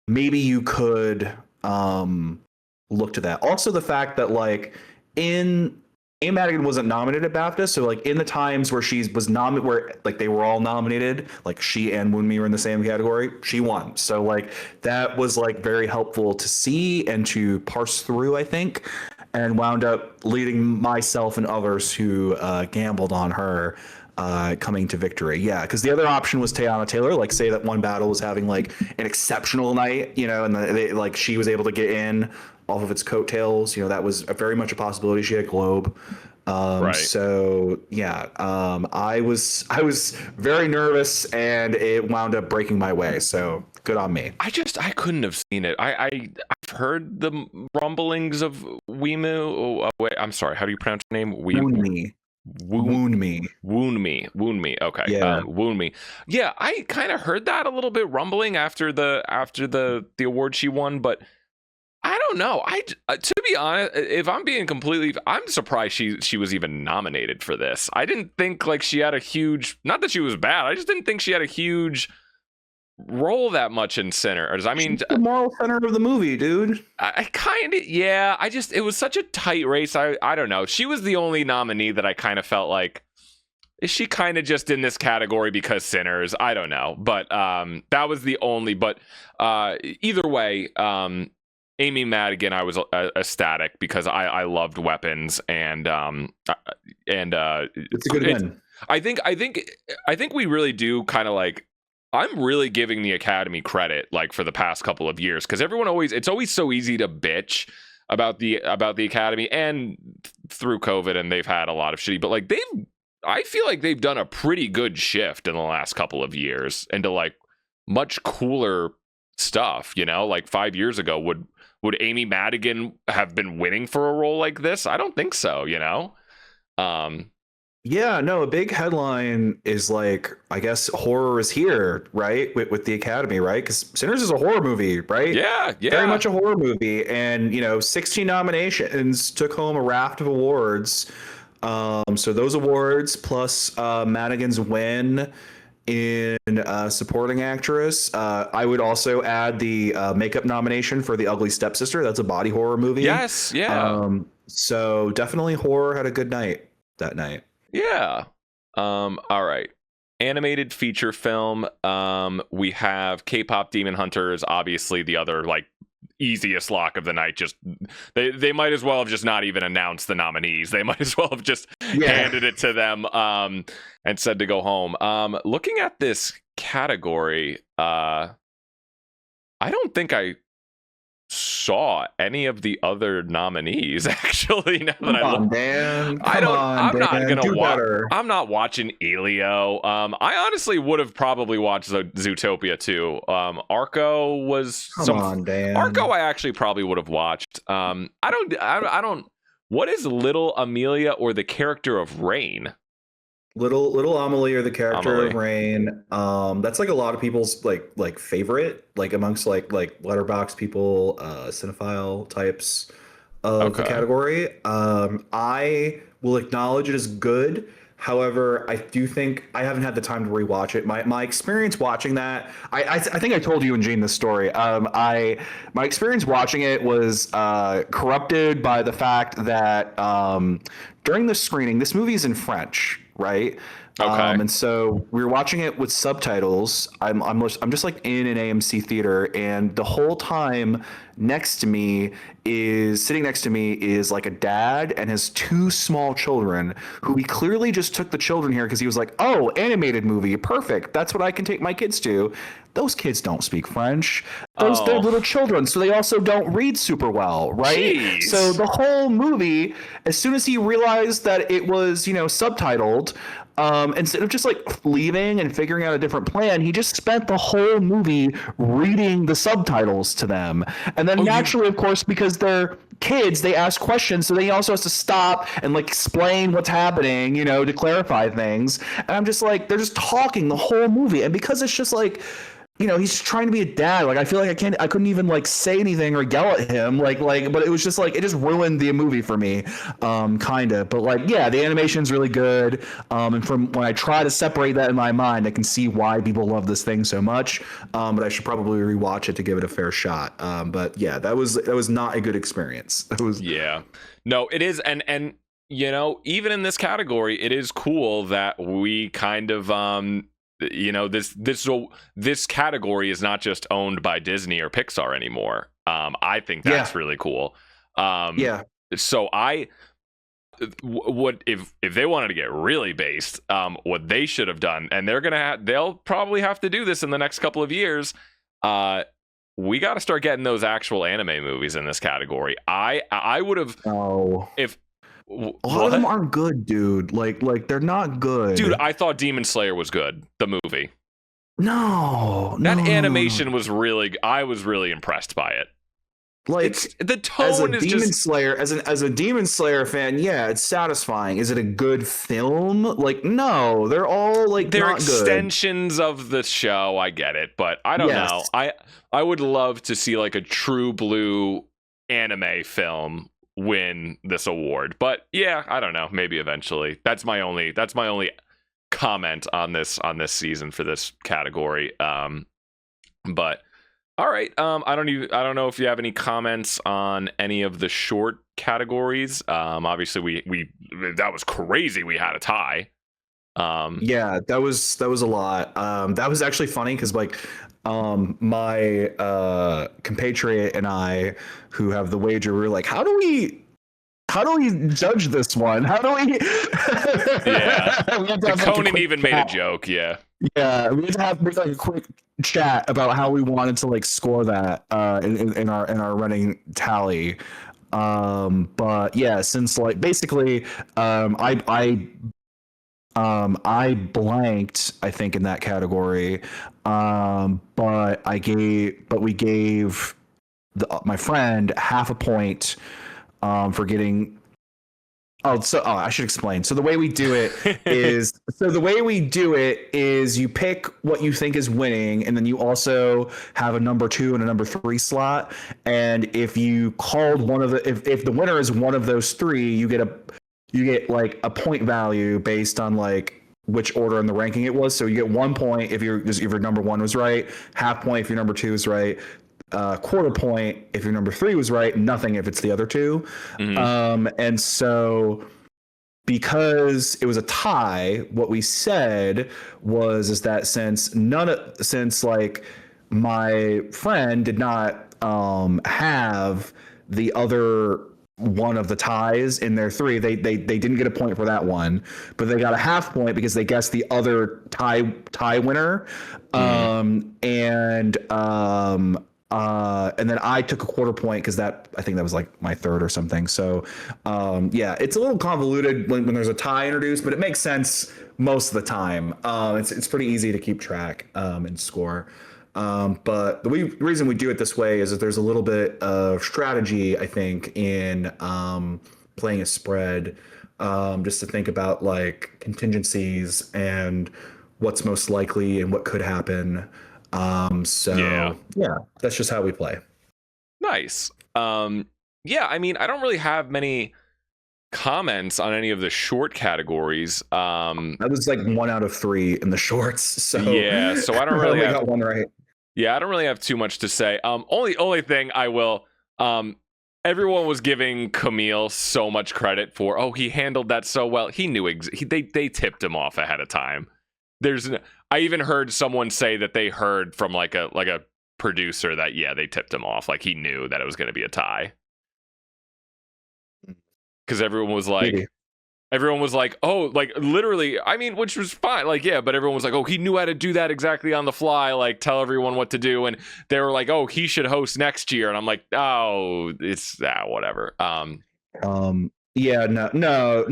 maybe you could look to that. Also, the fact that like in Amy Madigan wasn't nominated at BAFTA, so like in the times where she was nominated, where like they were all nominated, like she and Woonmi were in the same category, she won. So like that was like very helpful to see and to parse through, I think, and wound up leading myself and others who gambled on her coming to victory. Yeah, because the other option was Teyana Taylor. Like, say that one battle was having like an exceptional night, you know, and like she was able to get in off of its coattails. You know, that was very much a possibility. She had Globe. Right. So yeah, I was very nervous, and it wound up breaking my way. So good on me. I couldn't have seen it. I've heard the rumblings of Wimu. Oh, wait, I'm sorry. How do you pronounce your name? Wound me. Wound me. Wound me. Okay. Yeah. Wound me. Yeah, I kind of heard that a little bit rumbling after the award she won, but I don't know. To be honest, if I'm being completely, I'm surprised she was even nominated for this. I didn't think like she had a huge. Not that she was bad. I just didn't think she had a huge role that much in Sinners. I mean, She's the moral center of the movie, dude. I kind of, yeah. It was such a tight race. I don't know. She was the only nominee that I kind of felt like, is she kind of just in this category because Sinners? I don't know. But that was the only. But either way, Amy Madigan, I was ecstatic because I loved Weapons It's a good win. I think we really do kind of like. I'm really giving the Academy credit like for the past couple of years because it's always so easy to bitch about the Academy and through COVID, and they've had a lot of shitty, but like I feel like they've done a pretty good shift in the last couple of years into like much cooler stuff, you know? Like 5 years ago, would Amy Madigan have been winning for a role like this? I don't think so, you know? Yeah, no, a big headline is like, I guess horror is here, right? With the Academy, right? Because Sinners is a horror movie, right? Yeah, Very yeah. much a horror movie. And, you know, 16 nominations, took home a raft of awards. So those awards plus Madigan's win in supporting actress. I would also add the makeup nomination for The Ugly Stepsister. That's a body horror movie. Yes, yeah. So definitely horror had a good night that night. Yeah. All right. Animated feature film. We have K-pop Demon Hunters, obviously the other like easiest lock of the night. Just they might as well have just not even announced the nominees. They might as well have just handed it to them and said to go home. Looking at this category, I don't think I saw any of the other nominees actually. Now that I look, Dan. I'm not Dan. gonna Do watch. better. I'm not watching Elio. I honestly would have probably watched Zootopia too. Arco was Come on, Dan. Arco. I actually probably would have watched. I don't. What is Little Amelia or the character of Rain? Little Amelie, or the character Amelie. of Rain. That's like a lot of people's like favorite, like amongst like letterbox people, cinephile types of the Okay. category. I will acknowledge it is good. However, I do think I haven't had the time to rewatch it. My experience watching that, I think I told you and Gene this story. My experience watching it was corrupted by the fact that during the screening, this movie is in French, right? Okay. And so we were watching it with subtitles. I'm just like in an AMC theater, and the whole time sitting next to me is like a dad and his two small children, who he clearly just took the children here because he was like, oh, animated movie, perfect. That's what I can take my kids to. Those kids don't speak French. They're Oh, little children, so they also don't read super well, right? jeez. So the whole movie, as soon as he realized that it was, you know, subtitled, instead of just like leaving and figuring out a different plan, he just spent the whole movie reading the subtitles to them. And then naturally, of course, because they're kids, they ask questions, so then he also has to stop and like explain what's happening, you know, to clarify things. And I'm just like, they're just talking the whole movie. And because it's just like he's trying to be a dad. Like, I feel like I couldn't even like say anything or yell at him. But it was just like, it just ruined the movie for me, kind of. But like, yeah, the animation's really good. And from when I try to separate that in my mind, I can see why people love this thing so much. But I should probably rewatch it to give it a fair shot. But yeah, that was not a good experience. That was, Yeah. No, it is, and even in this category, it is cool that we kind of this category is not just owned by Disney or Pixar anymore. I think yeah, that's really cool. Um, yeah. so what if they wanted to get really based, what they should have done, and they'll probably have to do this in the next couple of years. We got to start getting those actual anime movies in this category. I would have, Oh, if a lot what? of them aren't good, dude. Like they're not good, Dude, I thought Demon Slayer was good, the movie. No, That no, no, no, no. animation was really, I was really impressed by it. It's Like, the as a tone is Demon just, Slayer, as a Demon Slayer fan, yeah, it's satisfying. Is it a good film? Like, no, they're all like they're not good. extensions of the show. I get it, but I don't know. Yes. I would love to see like a true blue anime film win this award. But yeah, I don't know. Maybe eventually. That's my only comment on this season for this category. But all right. I don't know if you have any comments on any of the short categories. Obviously we that was crazy. We had a tie. Yeah, that was a lot. That was actually funny because like my compatriot and I, who have the wager, we were like, how do we judge this one? How do we? Yeah. We had to The have like a Conan quick even made a chat. joke. Yeah. Yeah, we had to have like a quick chat about how we wanted to like score that in our running tally. But yeah, since like basically, I blanked, I think, in that category. But we gave my friend half a point for getting. I should explain. So the way we do it is you pick what you think is winning, and then you also have a number 2 and a number 3 slot. And if you called one of the if the winner is one of those 3, you get like a point value based on like which order in the ranking it was. So you get 1 point if your number 1 was right, half point if your number 2 is right, quarter point if your number 3 was right, nothing if it's the other 2. Mhm. And so because it was a tie, what we said is that since like my friend did not have the other one of the ties in their 3, they didn't get a point for that one, but they got a half point because they guessed the other tie winner. Mhm. And then I took a quarter point because I think that was like my third or something. So yeah, it's a little convoluted when there's a tie introduced, but it makes sense most of the time. It's pretty easy to keep track and score. But the reason we do it this way is that there's a little bit of strategy, I think, in playing a spread, just to think about like contingencies and what's most likely and what could happen. Yeah. So yeah, that's just how we play. Nice. Yeah, I mean, I don't really have many comments on any of the short categories. That was like 1 out of 3 in the shorts. So Yeah, so I don't I really only have got one right. yeah, I don't really have too much to say. Only thing I will everyone was giving Camille so much credit for, oh, he handled that so well. He knew they tipped him off ahead of time. I even heard someone say that they heard from like a producer that yeah, they tipped him off, like he knew that it was going to be a tie. Cuz Maybe. everyone was like, oh, like literally, I mean, which was fine. Like, yeah, but everyone was like, oh, he knew how to do that exactly on the fly, like tell everyone what to do. And they were like, oh, he should host next year. And I'm like, oh, it's whatever. Yeah, no.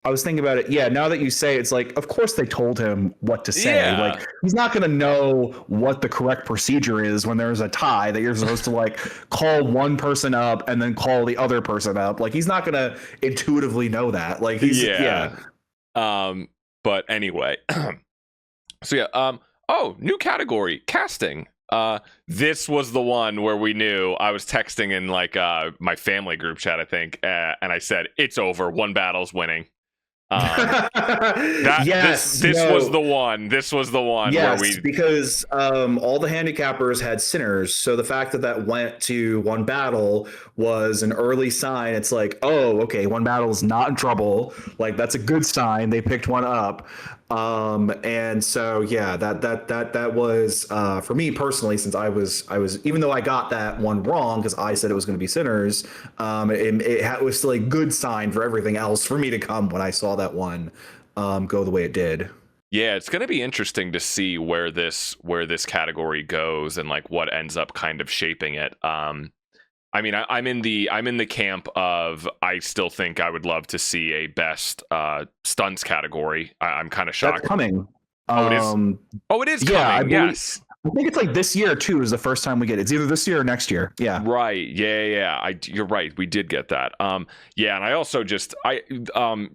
I was thinking about it. Yeah, now that you say it's like, of course they told him what to say. Yeah. Like, he's not going to know what the correct procedure is when there's a tie that you're supposed to like call one person up and then call the other person up. Like, he's not going to intuitively know that. Like, Yeah. yeah. But anyway. So yeah, Oh, new category, casting. This was the one where we knew. I was texting in like my family group chat, I think, and I said, "It's over. One battle's winning." Yes, This was no. the one. This was the one where Yes, we. because all the handicappers had sinners. So the fact that that went to one battle was an early sign. It's like, oh, okay, one battle is not in trouble. Like that's a good sign. They picked one up. And so yeah, that was for me personally, since I was even though I got that one wrong because I said it was going to be sinners, it was still a good sign for everything else for me to come when I saw that one go the way it did. Yeah, it's going to be interesting to see where this category goes and like what ends up kind of shaping it. I mean, I'm in the camp of I still think I would love to see a best stunts category. I'm kind of That's shocked. coming. Oh, it is. Um, Oh, it is yeah, I coming. believe. Yes. I think it's like this year too is the first time we get it. It's either this year or next year. Yeah. Right. Yeah. You're right. We did get that. Yeah, and I also just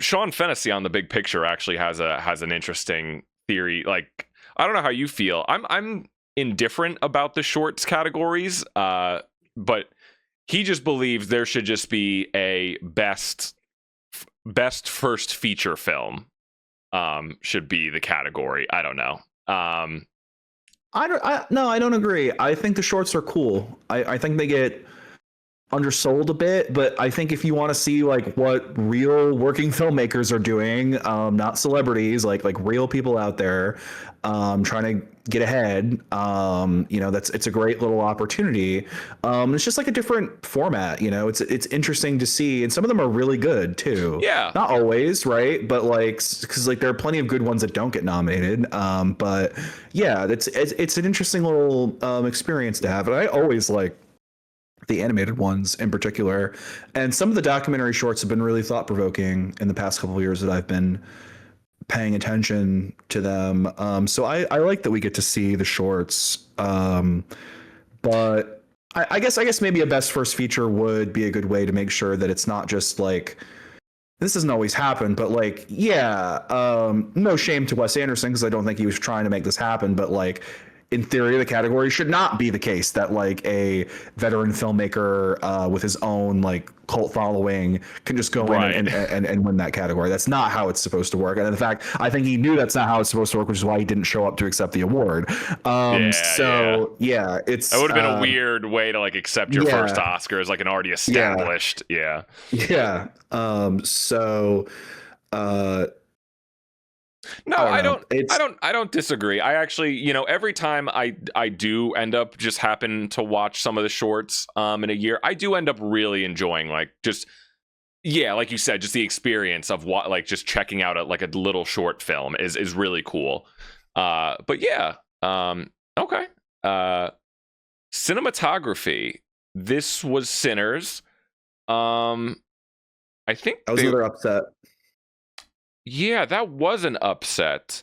Sean Fennessy on the Big Picture actually has an interesting theory. Like, I don't know how you feel. I'm indifferent about the shorts categories. But he just believes there should just be a best first feature film. Should be the category. I don't know. No, I don't agree. I think the shorts are cool. I think they get undersold a bit, but I think if you want to see like what real working filmmakers are doing, not celebrities, like real people out there, trying to get ahead, it's a great little opportunity. It's just like a different format, it's interesting to see, and some of them are really good too. Yeah. Not always, right? But like, because like there are plenty of good ones that don't get nominated. But yeah, it's an interesting little experience to have, and I always like the animated ones in particular, and some of the documentary shorts have been really thought-provoking in the past couple of years that I've been paying attention to them. So I like that we get to see the shorts, but I guess maybe a best first feature would be a good way to make sure that it's not just like, this doesn't always happen, but like, yeah, no shame to Wes Anderson because I don't think he was trying to make this happen, but like, in theory, the category should not be the case that like a veteran filmmaker with his own like cult following can just go Right. in and win that category. That's not how it's supposed to work. And in fact, I think he knew that's not how it's supposed to work, which is why he didn't show up to accept the award. Yeah, it's That would have been a weird way to like accept your first Oscar as like an already established. Yeah. Yeah. So No, I don't disagree. I actually, every time I do end up just happen to watch some of the shorts in a year, I do end up really enjoying like just, yeah, like you said, just the experience of what, like just checking out like a little short film is really cool. But yeah, okay. Cinematography. This was Sinners. I think I was another upset. Yeah, that was an upset.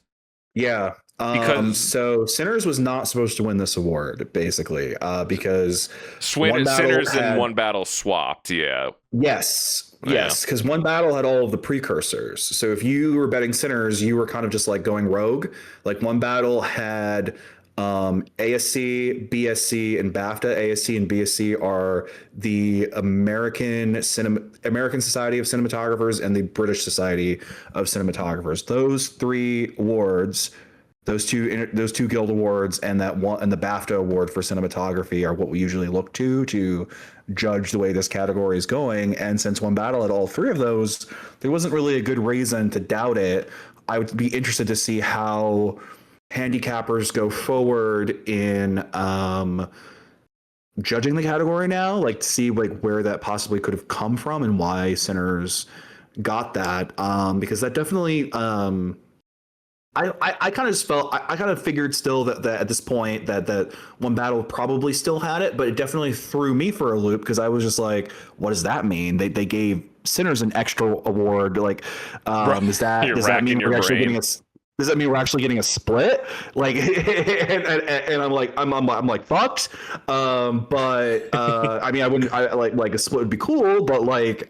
Yeah. Because so Sinners was not supposed to win this award, basically, because Sinners and One Battle swapped. Yeah. Yes, because One Battle had all of the precursors. So if you were betting Sinners, you were kind of just like going rogue. Like One Battle had ASC, BSC, and BAFTA. ASC and BSC are the American Society of Cinematographers and the British Society of Cinematographers. Those three awards, those two guild awards, and that one and the BAFTA award for cinematography are what we usually look to judge the way this category is going. And since One Battle had all three of those, there wasn't really a good reason to doubt it. I would be interested to see how handicappers go forward in judging the category now, like to see like where that possibly could have come from and why Sinners got that, because that definitely I kind of just felt I kind of figured still that at this point that One Battle probably still had it, but it definitely threw me for a loop because I was just like, what does that mean? They gave Sinners an extra award, like does that mean we're actually getting a does that mean we're actually getting a split? Like, and I'm like fucked. But I mean, I wouldn't. I like a split would be cool, but like,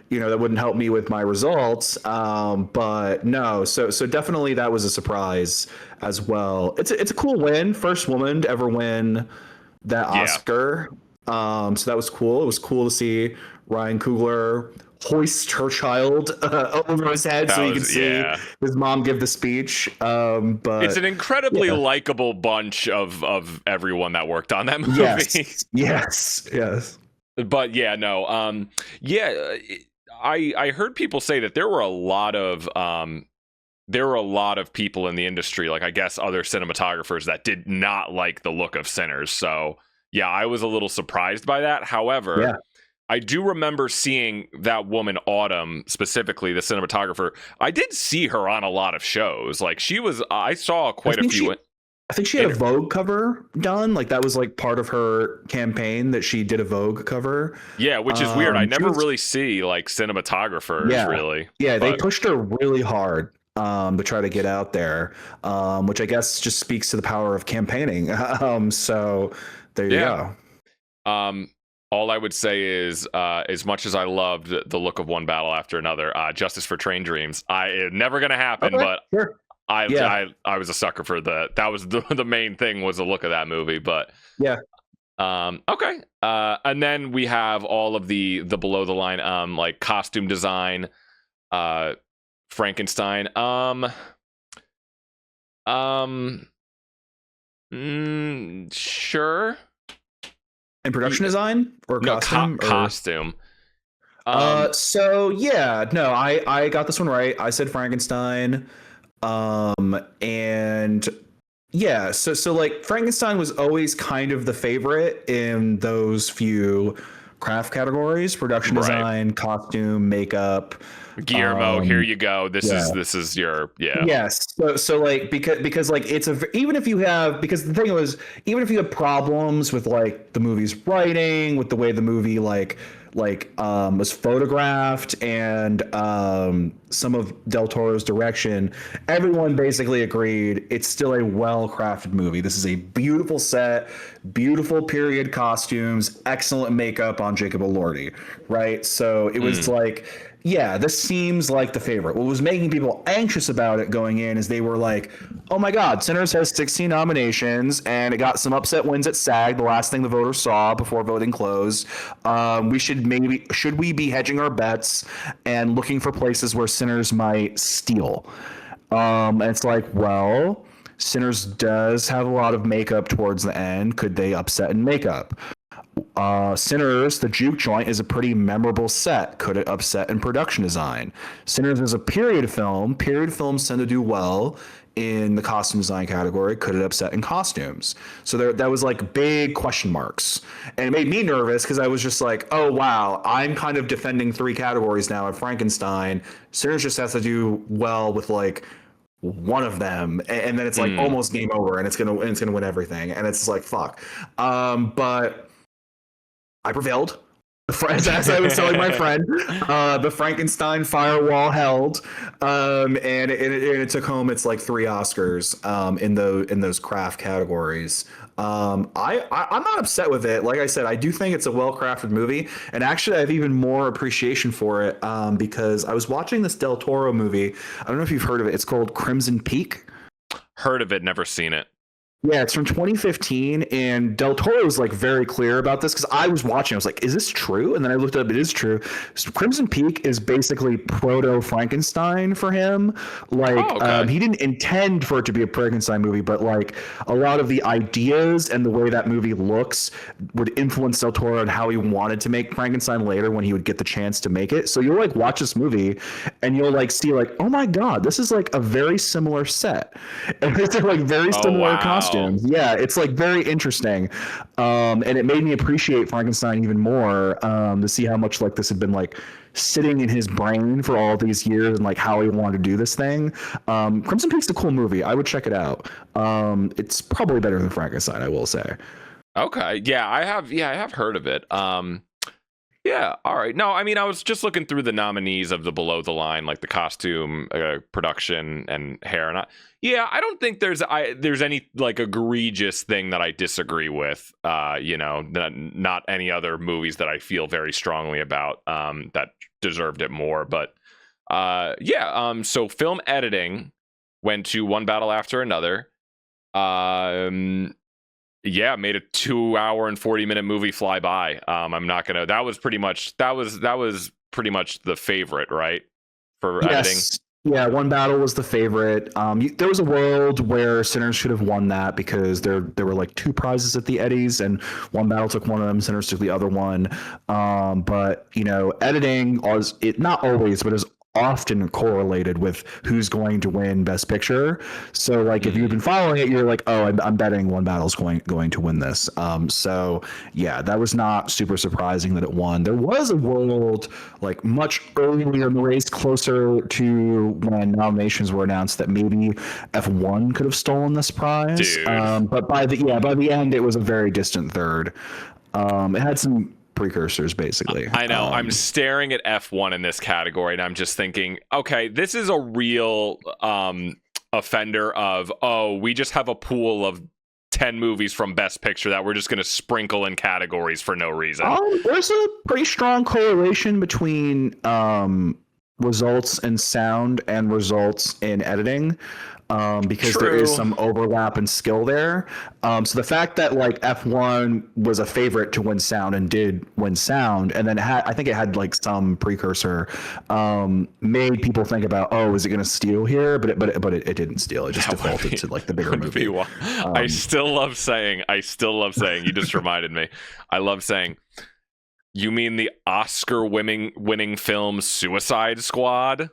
that wouldn't help me with my results. But no, so definitely that was a surprise as well. It's a cool win, first woman to ever win that Yeah. Oscar. So that was cool. It was cool to see Ryan Coogler hoist her child over his head That so you can was, see yeah. his mom give the speech. It's But an incredibly yeah, likable bunch of everyone that worked on that movie. yes, yes, yes. But yeah, no. Yeah, I heard people say that there were a lot of people in the industry, like I guess other cinematographers, that did not like the look of Sinners. So yeah, I was a little surprised by that. However, Yeah, I do remember seeing that woman, Autumn, specifically the cinematographer. I did see her on a lot of shows. Like she was, I saw I quite a think few. she had a Inter- Vogue cover done. Like that was like part of her campaign that she did a Vogue cover. yeah, which is weird. I She never was really see like cinematographers Yeah. really, Yeah, they but pushed her really hard to try to get out there, which I guess just speaks to the power of campaigning. So there you yeah. go. Um, all I would say is, as much as I loved the look of one battle after another, Justice for Train Dreams, never gonna happen. Okay, But sure. I, Yeah, I was a sucker for that was the main thing, was the look of that movie. But yeah. okay. And then we have all of the below the line, like costume design, Frankenstein. Um, sure. And production design or No, costume or costume. Um, so yeah, no, I got this one right. I said Frankenstein. And yeah, so like Frankenstein was always kind of the favorite in those few craft categories: production right. design, costume, makeup. Guillermo, here Um, you go. yeah. This is your, yeah. Yes. So like because like even if you have, because the thing was, even if you have problems with like the movie's writing, with the way the movie was photographed, and some of Del Toro's direction, everyone basically agreed it's still a well-crafted movie. This is a beautiful set, beautiful period costumes, excellent makeup on Jacob Elordi, right? So it was Mm, like, yeah, this seems like the favorite. What was making people anxious about it going in is they were like, oh my God, Sinners has 16 nominations and it got some upset wins at SAG, the last thing the voters saw before voting closed. Should we be hedging our bets and looking for places where Sinners might steal? And it's like, well, Sinners does have a lot of makeup towards the end. Could they upset in makeup? Sinners, the juke joint, is a pretty memorable set. Could it upset in production design? Sinners is a period film. Period films tend to do well in the costume design category. Could it upset in costumes? So that was like big question marks. And it made me nervous because I was just like, oh, wow, I'm kind of defending three categories now at Frankenstein. Sinners just has to do well with like one of them, and then it's like mm. almost game over, and it's gonna win everything, and it's like fuck. But I prevailed. As I was telling my friend, the Frankenstein firewall held, and it took home its like three Oscars in those craft categories. I'm not upset with it. Like I said, I do think it's a well-crafted movie, and actually I have even more appreciation for it because I was watching this Del Toro movie. I don't know if you've heard of it. It's called Crimson Peak. Heard of it, never seen it. Yeah, it's from 2015, and Del Toro is like very clear about this because I was watching. I was like, "Is this true?" And then I looked up. It is true. So Crimson Peak is basically proto Frankenstein for him. Like, Oh, okay. he didn't intend for it to be a Frankenstein movie, but like a lot of the ideas and the way that movie looks would influence Del Toro and how he wanted to make Frankenstein later when he would get the chance to make it. So you'll like watch this movie, and you'll like see like, "Oh my God, this is like a very similar set," and it's like very Oh, similar wow. costumes. Yeah, it's like very interesting, and it made me appreciate Frankenstein even more to see how much like this had been like sitting in his brain for all these years and like how he wanted to do this thing. Crimson Peak's a cool movie. I would check it out. It's probably better than Frankenstein, I will say. Okay. Yeah, I have heard of it. Yeah, all right. No, I mean, I was just looking through the nominees of the below the line, like the costume, production, and hair. And yeah, I don't think there's any like egregious thing that I disagree with. Not any other movies that I feel very strongly about that deserved it more. But yeah. So film editing went to One Battle After Another. Yeah, made a 2 hour and 40-minute movie fly by. I'm not gonna. That was pretty much the favorite, right? For editing. Yes. Yeah, One Battle was the favorite. There was a world where Sinners should have won that because there were like two prizes at the Eddies, and One Battle took one of them, Sinners took the other one. But editing was it not always, but is often correlated with who's going to win Best Picture. So like if you've been following it, you're like, oh, I'm betting One Battle's going to win this. So yeah, that was not super surprising that it won. There was a world like much earlier in the race, closer to when nominations were announced, that maybe F1 could have stolen this prize. Dude. But by the end, it was a very distant third. It had some precursors, basically. I know. I'm staring at F1 in this category, and I'm just thinking, okay, this is a real offender of, oh, we just have a pool of 10 movies from Best Picture that we're just going to sprinkle in categories for no reason. There's a pretty strong correlation between results in sound and results in editing. Because True. there is some overlap and skill there. So the fact that like F1 was a favorite to win sound and did win sound, and then I think it had like some precursor, made people think about, oh, is it going to steal here? But it didn't steal. It just defaulted to like the bigger movie. I still love saying. You just reminded me. I love saying. You mean the Oscar-winning film Suicide Squad?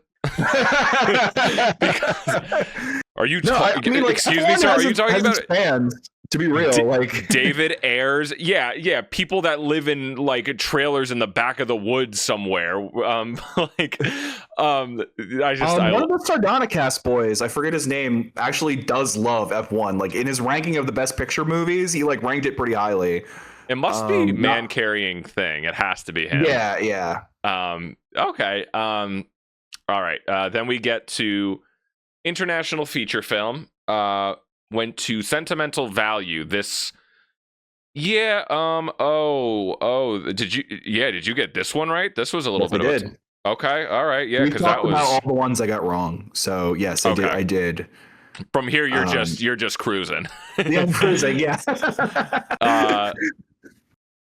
Are you excuse me, sir, are you talking about fans, to be real, like David Ayers? Yeah, people that live in like trailers in the back of the woods somewhere. One of the Sardonicast boys, I forget his name, actually does love F1. Like in his ranking of the Best Picture movies, he like ranked it pretty highly. It must be man carrying thing. It has to be him. Yeah. Okay. All right. Then we get to international feature film. Went to Sentimental Value. This. Yeah. Did you get this one right? This was a little bit of did. Okay. All right. Yeah. Because that was about all the ones I got wrong. So yes, I did. From here, you're just cruising. Yeah, I'm cruising. Yeah.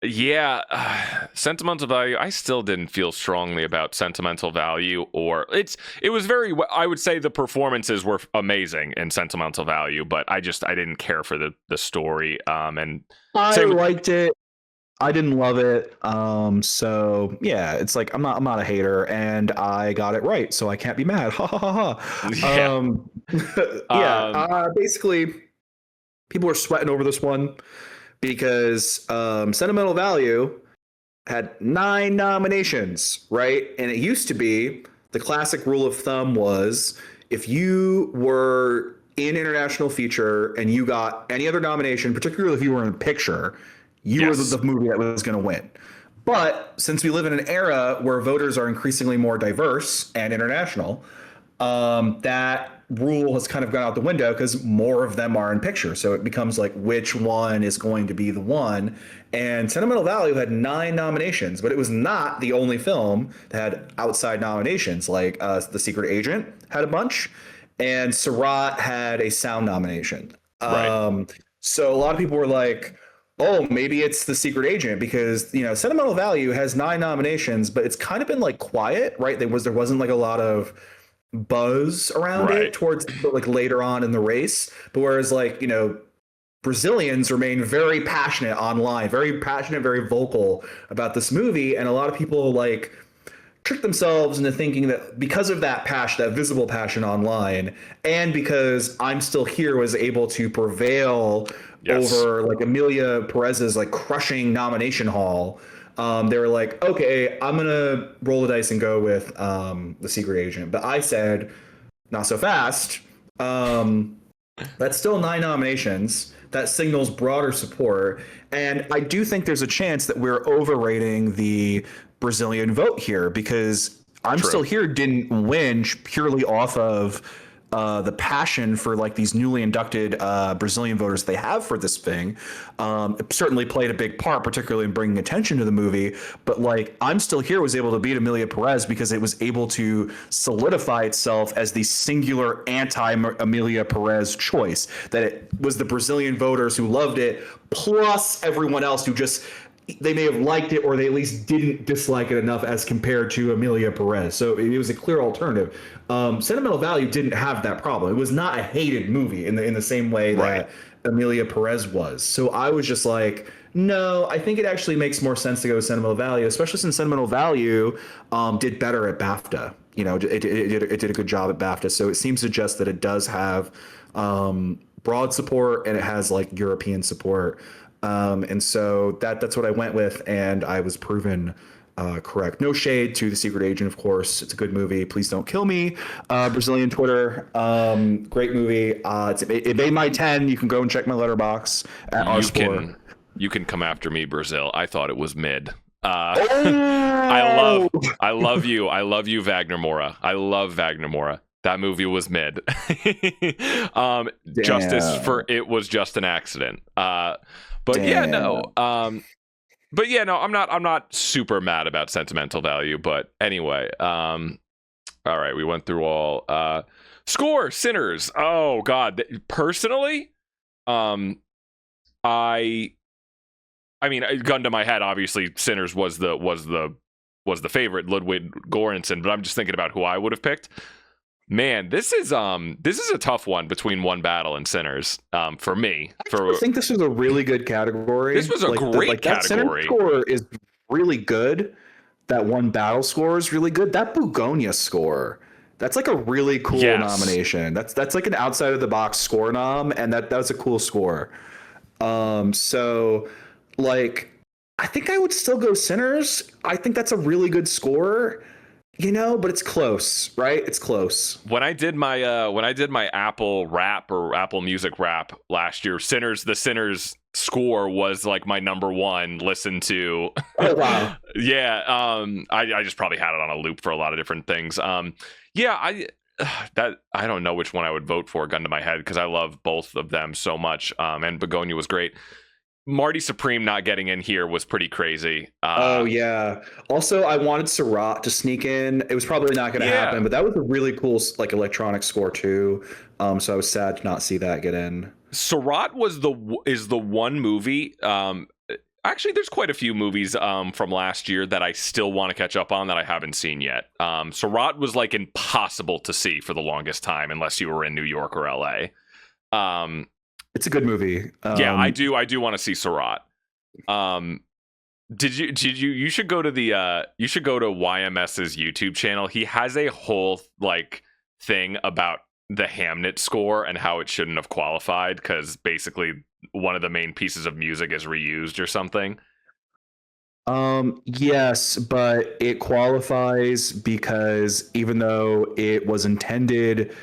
Yeah, Sentimental Value. I still didn't feel strongly about Sentimental Value, or it was very. I would say the performances were amazing in Sentimental Value, but I didn't care for the story. And I liked it. I didn't love it. So yeah, it's like I'm not a hater, and I got it right, so I can't be mad. Ha ha ha ha. Basically, people were sweating over this one. Because Sentimental Value had 9 nominations, right? And it used to be the classic rule of thumb was if you were in international feature and you got any other nomination, particularly if you were in a picture, you were the movie that was going to win. But since we live in an era where voters are increasingly more diverse and international, that rule has kind of gone out the window because more of them are in picture. So it becomes like which one is going to be the one. And Sentimental Value had 9 nominations, but it was not the only film that had outside nominations. Like The Secret Agent had a bunch, and Surratt had a sound nomination. Right. So a lot of people were like, oh, maybe it's The Secret Agent because, Sentimental Value has 9 nominations, but it's kind of been like quiet, right? There wasn't like a lot of buzz around it towards like later on in the race. But whereas like, Brazilians remain very passionate online, very passionate, very vocal about this movie. And a lot of people like trick themselves into thinking that because of that passion, that visible passion online, and because I'm Still Here was able to prevail over like Emilia Perez's like crushing nomination haul, they were like, okay, I'm gonna roll the dice and go with The Secret Agent. But I said, not so fast. That's still 9 nominations. that signals broader support. And I do think there's a chance that we're overrating the Brazilian vote here, because I'm True. Still Here didn't win purely off of the passion for like these newly inducted Brazilian voters they have for this thing. It certainly played a big part, particularly in bringing attention to the movie. But like, I'm Still Here was able to beat Amelia Perez because it was able to solidify itself as the singular anti-Amelia Perez choice. That it was the Brazilian voters who loved it, plus everyone else who just they may have liked it, or they at least didn't dislike it enough as compared to Amelia Perez. So it was a clear alternative. Sentimental Value didn't have that problem. It was not a hated movie in the same way that Amelia Perez was. So I was just like, no, I think it actually makes more sense to go with Sentimental Value, especially since Sentimental Value did better at BAFTA. You know, it did a good job at BAFTA. So it seems to suggest that it does have broad support, and it has like European support. And so that's what I went with, and I was proven correct. No shade to The Secret Agent, of course. It's a good movie. Please don't kill me. Brazilian Twitter. Great movie. It made my 10. You can go and check my letterbox at our score. You can come after me, Brazil. I thought it was mid. Oh! I love you, Wagner Moura. I love Wagner Moura. That movie was mid. Justice for It was just an accident. But Damn. yeah, no. I'm not super mad about Sentimental Value. But anyway, all right, we went through all score. Sinners. Oh God, personally, I mean, gun to my head, obviously, Sinners was the favorite, Ludwig Göransson. But I'm just thinking about who I would have picked. Man, this is a tough one between One Battle and Sinners for me. I think this was a really good category. This was a great category. That score is really good. That One Battle score is really good. That Bugonia score, that's like a really cool nomination. That's like an outside of the box score nom, and that was a cool score. So like, I think I would still go Sinners. I think that's a really good score. You know, but it's close, right? It's close. When I did my Apple Rap or Apple Music Rap last year, the Sinners score was like my number one listened to. Oh wow. Yeah, I just probably had it on a loop for a lot of different things. Yeah, I don't know which one I would vote for, gun to my head, because I love both of them so much. And Begonia was great. Marty Supreme not getting in here was pretty crazy. Oh yeah. Also, I wanted Surratt to sneak in. It was probably not going to happen, but that was a really cool like electronic score too. So I was sad to not see that get in. Surratt is the one movie. Actually, there's quite a few movies from last year that I still want to catch up on that I haven't seen yet. Surratt was like impossible to see for the longest time unless you were in New York or LA. It's a good movie. Yeah, I do want to see Surratt. You should go to YMS's YouTube channel. He has a whole like thing about the Hamnet score and how it shouldn't have qualified because basically one of the main pieces of music is reused or something. Yes, but it qualifies because even though it was intended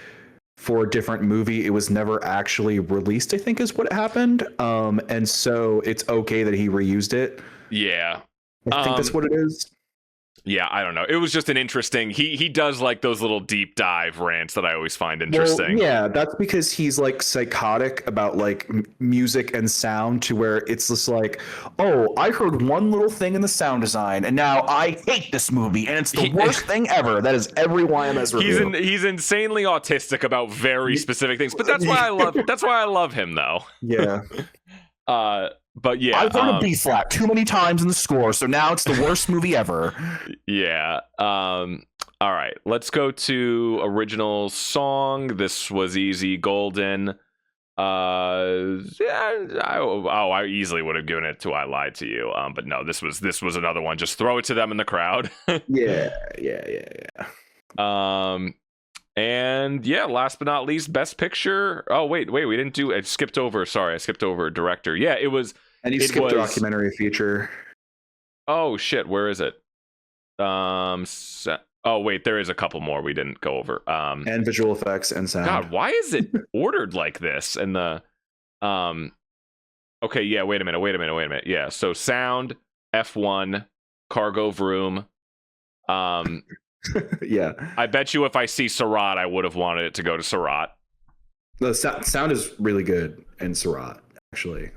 for a different movie, it was never actually released, I think is what happened. And so it's okay that he reused it. Yeah. I think that's what it is. Yeah, I don't know. It was just an interesting. He does like those little deep dive rants that I always find interesting. Well, yeah, that's because he's like psychotic about like music and sound, to where it's just like, oh, I heard one little thing in the sound design, and now I hate this movie, and it's the worst thing ever. That is every YMS review. He's insanely autistic about very specific things, but that's why I love him though. Yeah. But yeah, I've heard a B flat too many times in the score, so now it's the worst movie ever. Yeah. All right, let's go to original song. This was easy, golden. Yeah, I easily would have given it to "I Lied to You," but no, this was another one. Just throw it to them in the crowd. Yeah. And yeah, last but not least, best picture. Oh wait, we didn't do. I skipped over director. Yeah, it was. And you skipped documentary feature. Oh shit, where is it? Oh wait, there is a couple more we didn't go over. And visual effects and sound. God, why is it ordered like this? And the Okay, yeah, wait a minute. Yeah, so sound, F1, cargo vroom. Yeah, I bet you if I see Surratt, I would have wanted it to go to Surratt. the sound is really good in Surratt, actually.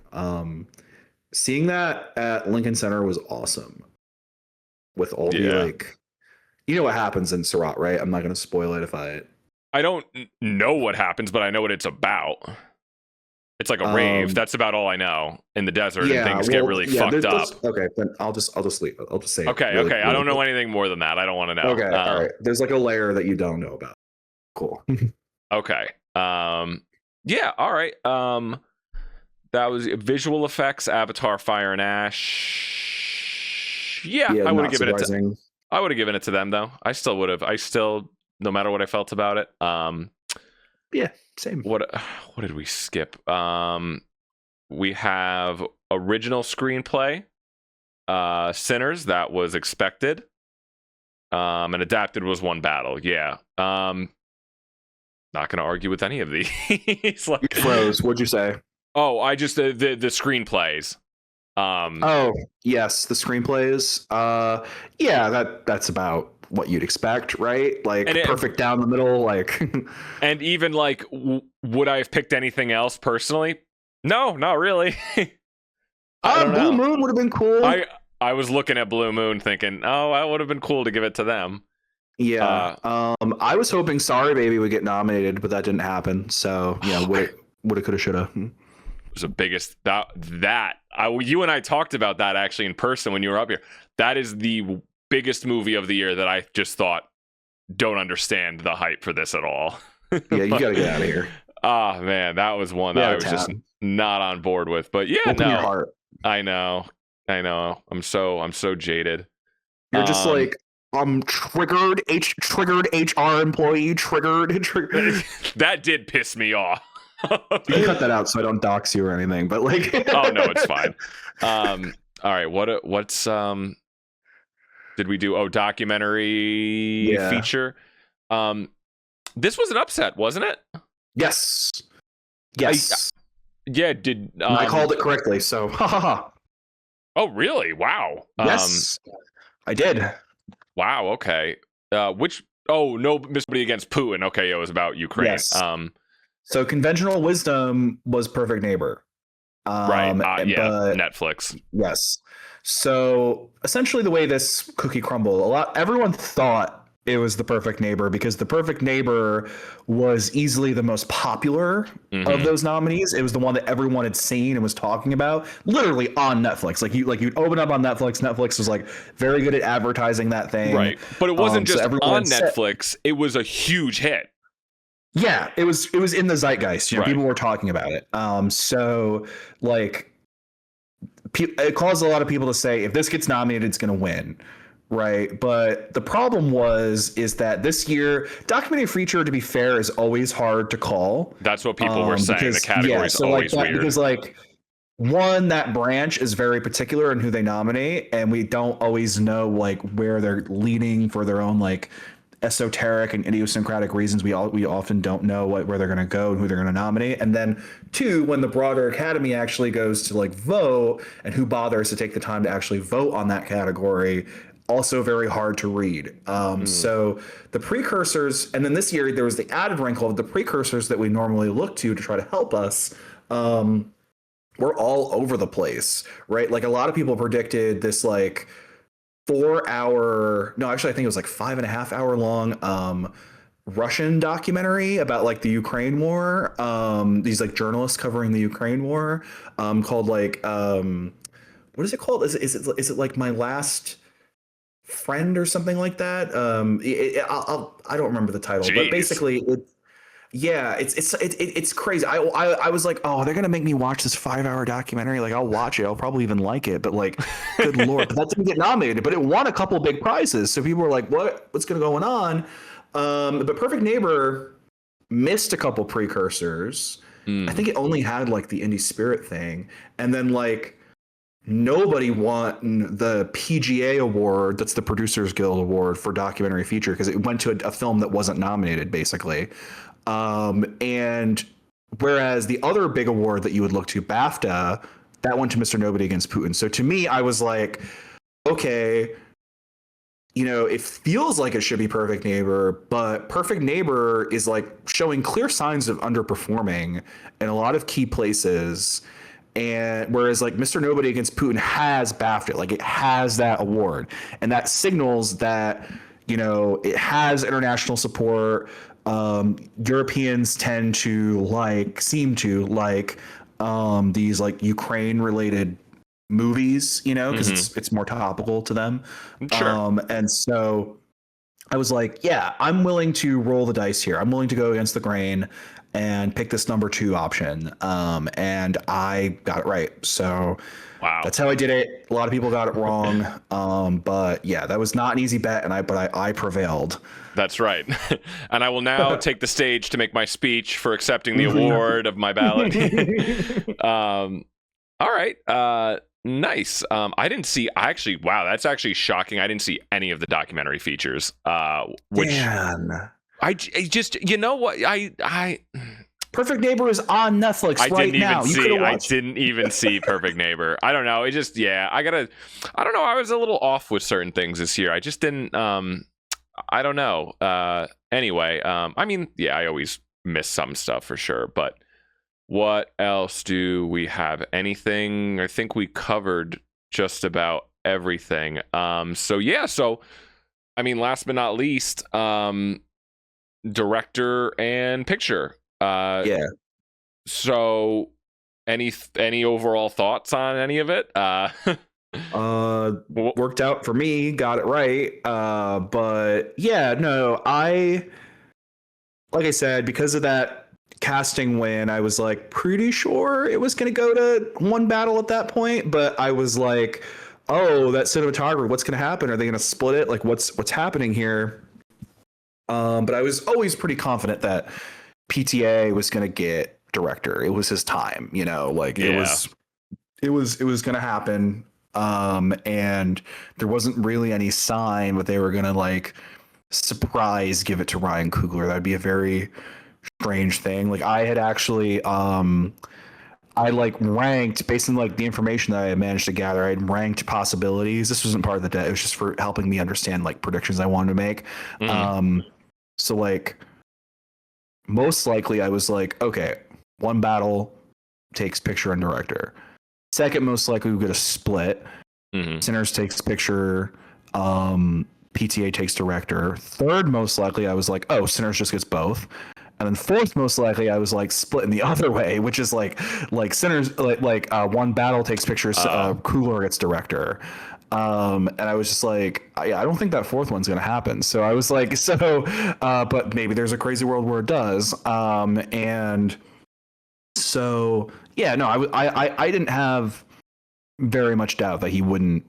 Seeing that at Lincoln Center was awesome. With all the Yeah. like, you know what happens in Surratt, right? I'm not going to spoil it if I. I don't know what happens, but I know what it's about. It's like a rave. Um, That's about all I know in the desert, and yeah, things get well, really yeah. fucked up. Okay, then I'll just leave it. I'll just say it Okay, really, okay. I really don't know quick. anything more than that. I don't want to know. Okay, all right. There's like a layer that you don't know about. Cool. Okay. Yeah, all right. That was visual effects, Avatar, Fire and Ash. Yeah, Yeah, I would have not given it to surprising. I would have given it to them though. I still would have. I still, no matter what I felt about it. Yeah, same. What did we skip? We have original screenplay, Sinners, that was expected. And adapted was One Battle. Yeah. Not gonna argue with any of these. You froze. What'd you say? Oh, I just the screenplays. Oh, yes, the screenplays. Yeah, that's about what you'd expect, right? Like perfect down the middle, like. And even like, would I have picked anything else personally? No, not really. Blue Moon would have been cool. I was looking at Blue Moon thinking, oh, that would have been cool to give it to them. Yeah. I was hoping Sorry Baby would get nominated, but that didn't happen. So yeah, woulda, coulda, shoulda. Was the biggest you and I talked about that actually in person when you were up here. That is the biggest movie of the year that I just thought, don't understand the hype for this at all. Yeah, you gotta get out of here. Oh man, that was one that I was just not on board with. But yeah, open your heart. I know. I'm so jaded. You're just like, triggered HR employee, triggered. That did piss me off. You can cut that out so I don't dox you or anything, but like. Oh no, it's fine. All right, what's did we do? Oh, documentary feature. This was an upset, wasn't it? Yes. Yeah, did I called it correctly, so ha ha ha. Oh really? Wow. Yes, I did. Wow, okay. Which nobody against Putin. Okay, it was about Ukraine. Yes. So Conventional Wisdom was Perfect Neighbor. Right. Yeah. But, Netflix. Yes. So essentially, the way this cookie crumbled, everyone thought it was The Perfect Neighbor because The Perfect Neighbor was easily the most popular of those nominees. It was the one that everyone had seen and was talking about, literally on Netflix. You'd open up on Netflix. Netflix was like very good at advertising that thing, right? But it wasn't just on Netflix. It was a huge hit. Yeah, it was in the zeitgeist. You know, people were talking about it. So like, it caused a lot of people to say, if this gets nominated, it's going to win, right? But the problem is that this year, documentary feature, to be fair, is always hard to call. That's what people were saying. The category is always weird because one, that branch is very particular in who they nominate, and we don't always know like where they're leaning for their own like esoteric and idiosyncratic reasons. We often don't know where they're going to go and who they're going to nominate. And then two, when the broader academy actually goes to like vote, and who bothers to take the time to actually vote on that category, also very hard to read. So the precursors, and then this year there was the added wrinkle of the precursors that we normally look to try to help us. We're all over the place, right? Like a lot of people predicted this like 4 hour, no, actually, I think it was like 5.5 hour long Russian documentary about like the Ukraine war. These like journalists covering the Ukraine war, called like what is it called? Is it like My Last Friend or something like that? I don't remember the title, but basically it's crazy. I was like, oh, they're gonna make me watch this 5 hour documentary. Like, I'll watch it. I'll probably even like it. But like, good lord, but that didn't get nominated. But it won a couple big prizes. So people were like, what's going on? But Perfect Neighbor missed a couple precursors. I think it only had like the Indie Spirit thing, and then like nobody won the PGA award. That's the Producers Guild Award for documentary feature because it went to a film that wasn't nominated, basically. And whereas the other big award that you would look to, BAFTA, that went to Mr. Nobody against Putin. So to me, I was like, okay, it feels like it should be Perfect Neighbor, but Perfect Neighbor is like showing clear signs of underperforming in a lot of key places. And whereas like Mr. Nobody against Putin has BAFTA, like it has that award, and that signals that it has international support. Europeans seem to like these like Ukraine related movies, because it's more topical to them. Sure. And so I was like, yeah, I'm willing to roll the dice here. I'm willing to go against the grain and pick this number 2 option. And I got it right. So Wow. that's how I did it. A lot of people got it wrong. But yeah, that was not an easy bet, and I prevailed. That's right. And I will now take the stage to make my speech for accepting the award of my ballot. All right. Nice. I didn't see. Wow, that's actually shocking. I didn't see any of the documentary features. Which Man. I just, you know what? I Perfect Neighbor is on Netflix right now. I didn't even see Perfect Neighbor. I don't know. It just, yeah. I don't know. I was a little off with certain things this year. I just didn't. I don't know. Anyway. I mean, yeah. I always miss some stuff for sure, but. What else do we have? Anything? I think we covered just about everything. So I mean, last but not least, director and picture. Yeah. So any overall thoughts on any of it? Worked out for me, got it right. But yeah, no, like I said, because of that casting win, I was like pretty sure it was going to go to one battle at that point, but I was like, oh, that cinematography, what's going to happen? Are they going to split it? Like what's happening here? But I was always pretty confident that PTA was going to get director. It was his time, like it was going to happen. And there wasn't really any sign that they were going to like surprise give it to Ryan Coogler. That'd be a very strange thing. Like I had actually I like ranked based on like the information that I had managed to gather. I had ranked possibilities. This wasn't part of the day. It was just for helping me understand like predictions I wanted to make. So like most likely I was like, okay, one battle takes picture and director. Second most likely we get a split. Sinners takes picture. PTA takes director. Third most likely I was like, oh, Sinners just gets both. And then fourth most likely I was like splitting the other way, which is like Sinners like one battle takes pictures, Coogler gets director. And I was just like, I don't think that fourth one's gonna happen. So I was like, but maybe there's a crazy world where it does. And so yeah, no, I didn't have very much doubt that he wouldn't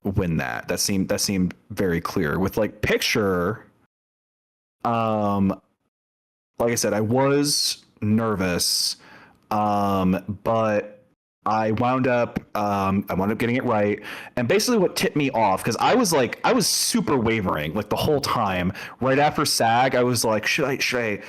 win that. That seemed very clear. With like picture, like I said, I was nervous, but I wound up getting it right. And basically what tipped me off, because I was super wavering like the whole time. Right after SAG, I was like, should I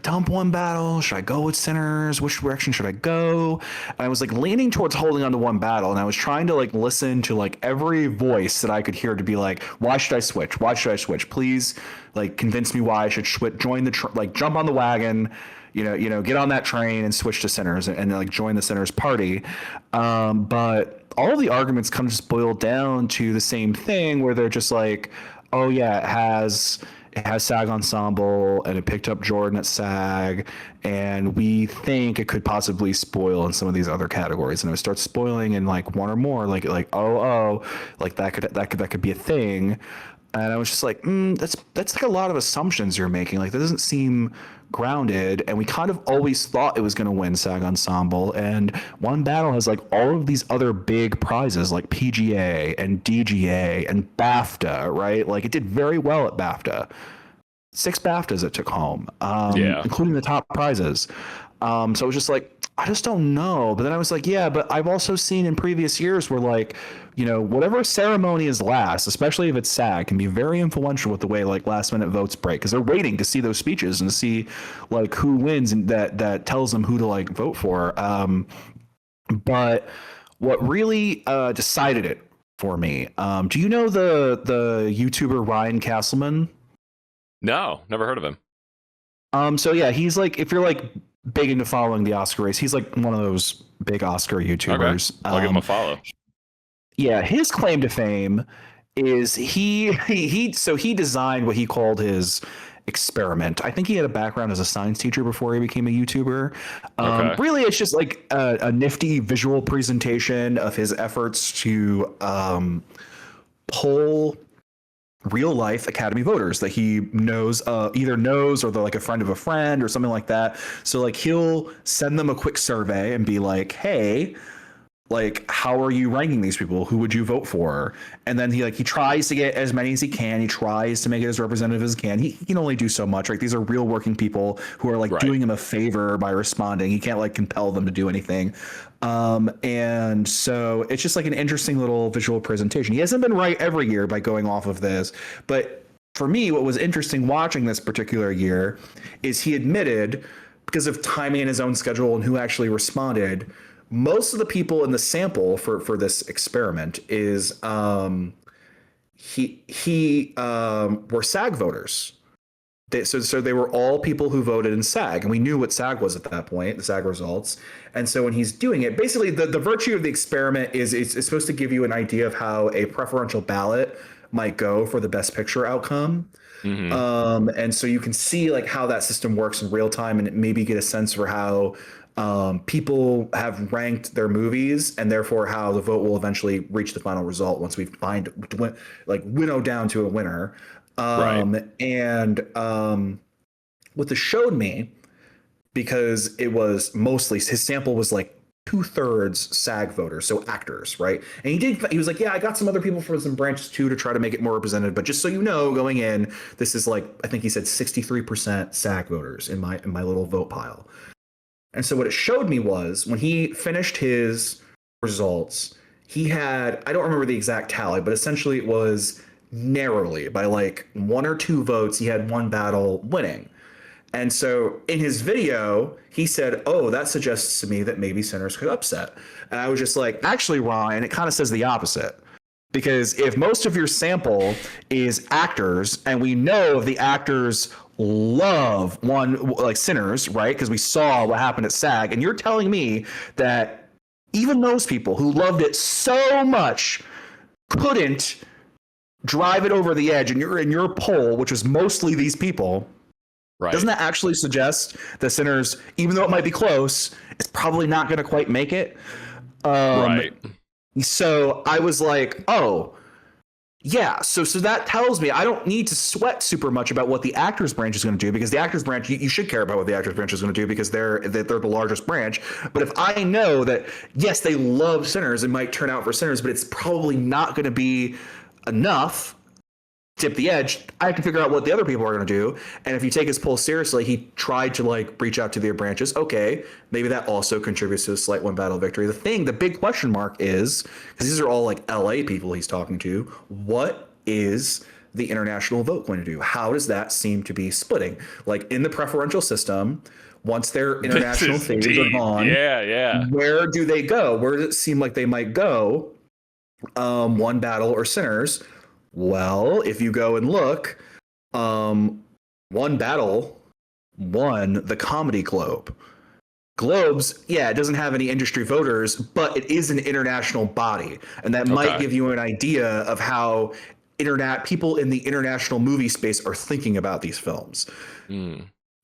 dump one battle? Should I go with Sinners? Which direction should I go? And I was like leaning towards holding on to one battle, and I was trying to like listen to like every voice that I could hear to be like, why should I switch? Why should I switch? Please, like, convince me why I should switch, join the jump on the wagon. Get on that train and switch to Sinners and like join the Sinners party. But all of the arguments kind of just boil down to the same thing, where they're just like, oh yeah, it has SAG Ensemble and it picked up Jordan at SAG, and we think it could possibly spoil in some of these other categories, and it starts spoiling in like one or more, like like that could be a thing. And I was just like, that's like a lot of assumptions you're making. Like that doesn't seem grounded. And we kind of always thought it was going to win SAG Ensemble. And One Battle has like all of these other big prizes like PGA and DGA and BAFTA, right? Like it did very well at BAFTA. 6 BAFTAs it took home, including the top prizes. So it was just like, I just don't know. But then I was like, yeah, but I've also seen in previous years where like, whatever ceremony is last, especially if it's SAG, can be very influential with the way like last minute votes break, because they're waiting to see those speeches and to see like who wins, and that tells them who to like vote for. But what really decided it for me, do you know the YouTuber Ryan Castleman? No, never heard of him. So yeah, he's like, if you're like big into following the Oscar race, he's like one of those big Oscar Okay, YouTubers. I'll give him a follow. Yeah, his claim to fame is he designed what he called his experiment. I think he had a background as a science teacher before he became a YouTuber. Okay. Really, it's just like a nifty visual presentation of his efforts to poll real life Academy voters that he knows, either knows or they're like a friend of a friend or something like that. So like he'll send them a quick survey and be like, hey, like, how are you ranking these people? Who would you vote for? And then he tries to get as many as he can. He tries to make it as representative as he can. He can only do so much, right? These are real working people who are like Right. doing him a favor by responding. He can't like compel them to do anything. And so it's just like an interesting little visual presentation. He hasn't been right every year by going off of this, but for me, what was interesting watching this particular year is he admitted, because of timing in his own schedule and who actually responded, most of the people in the sample for this experiment is were SAG voters. So they were all people who voted in SAG, and we knew what SAG was at that point, the SAG results. And so when he's doing it, basically the virtue of the experiment is it's supposed to give you an idea of how a preferential ballot might go for the best picture outcome. And so you can see like how that system works in real time and maybe get a sense for how people have ranked their movies and therefore how the vote will eventually reach the final result once we find like winnow down to a winner. Right. And what this showed me, because it was mostly his sample was like 2/3 SAG voters, so actors, right? And he was like, yeah, I got some other people from some branches too to try to make it more representative, but just so you know, going in, this is like, I think he said 63% SAG voters in my little vote pile. And so what it showed me was when he finished his results, he had, I don't remember the exact tally, but essentially it was narrowly by like 1 or 2 votes, he had one battle winning. And so in his video, he said, oh, that suggests to me that maybe Sinners could upset. And I was just like, actually, Ryan, it kind of says the opposite. Because if most of your sample is actors, and we know the actors love one like Sinners, right? Because we saw what happened at SAG, and you're telling me that even those people who loved it so much couldn't drive it over the edge, and you're in your poll, which was mostly these people. Right. Doesn't that actually suggest that Sinners, even though it might be close, it's probably not going to quite make it? Right. So I was like, oh, yeah. So that tells me I don't need to sweat super much about what the actors branch is going to do, because the actors branch, you should care about what the actors branch is going to do because they're the largest branch. But if I know that, yes, they love Sinners and might turn out for Sinners, but it's probably not going to be enough tip the edge, I have to figure out what the other people are going to do. And if you take his poll seriously, he tried to like reach out to their branches. Okay, maybe that also contributes to a slight one battle victory. The big question mark is, because these are all like LA people he's talking to, what is the international vote going to do? How does that seem to be splitting? Like in the preferential system, once their international things are gone, where do they go? Where does it seem like they might go? One battle or Sinners? Well, if you go and look, One Battle won the Comedy Globe. Globes, yeah, it doesn't have any industry voters, but it is an international body, and that might give you an idea of how people in the international movie space are thinking about these films.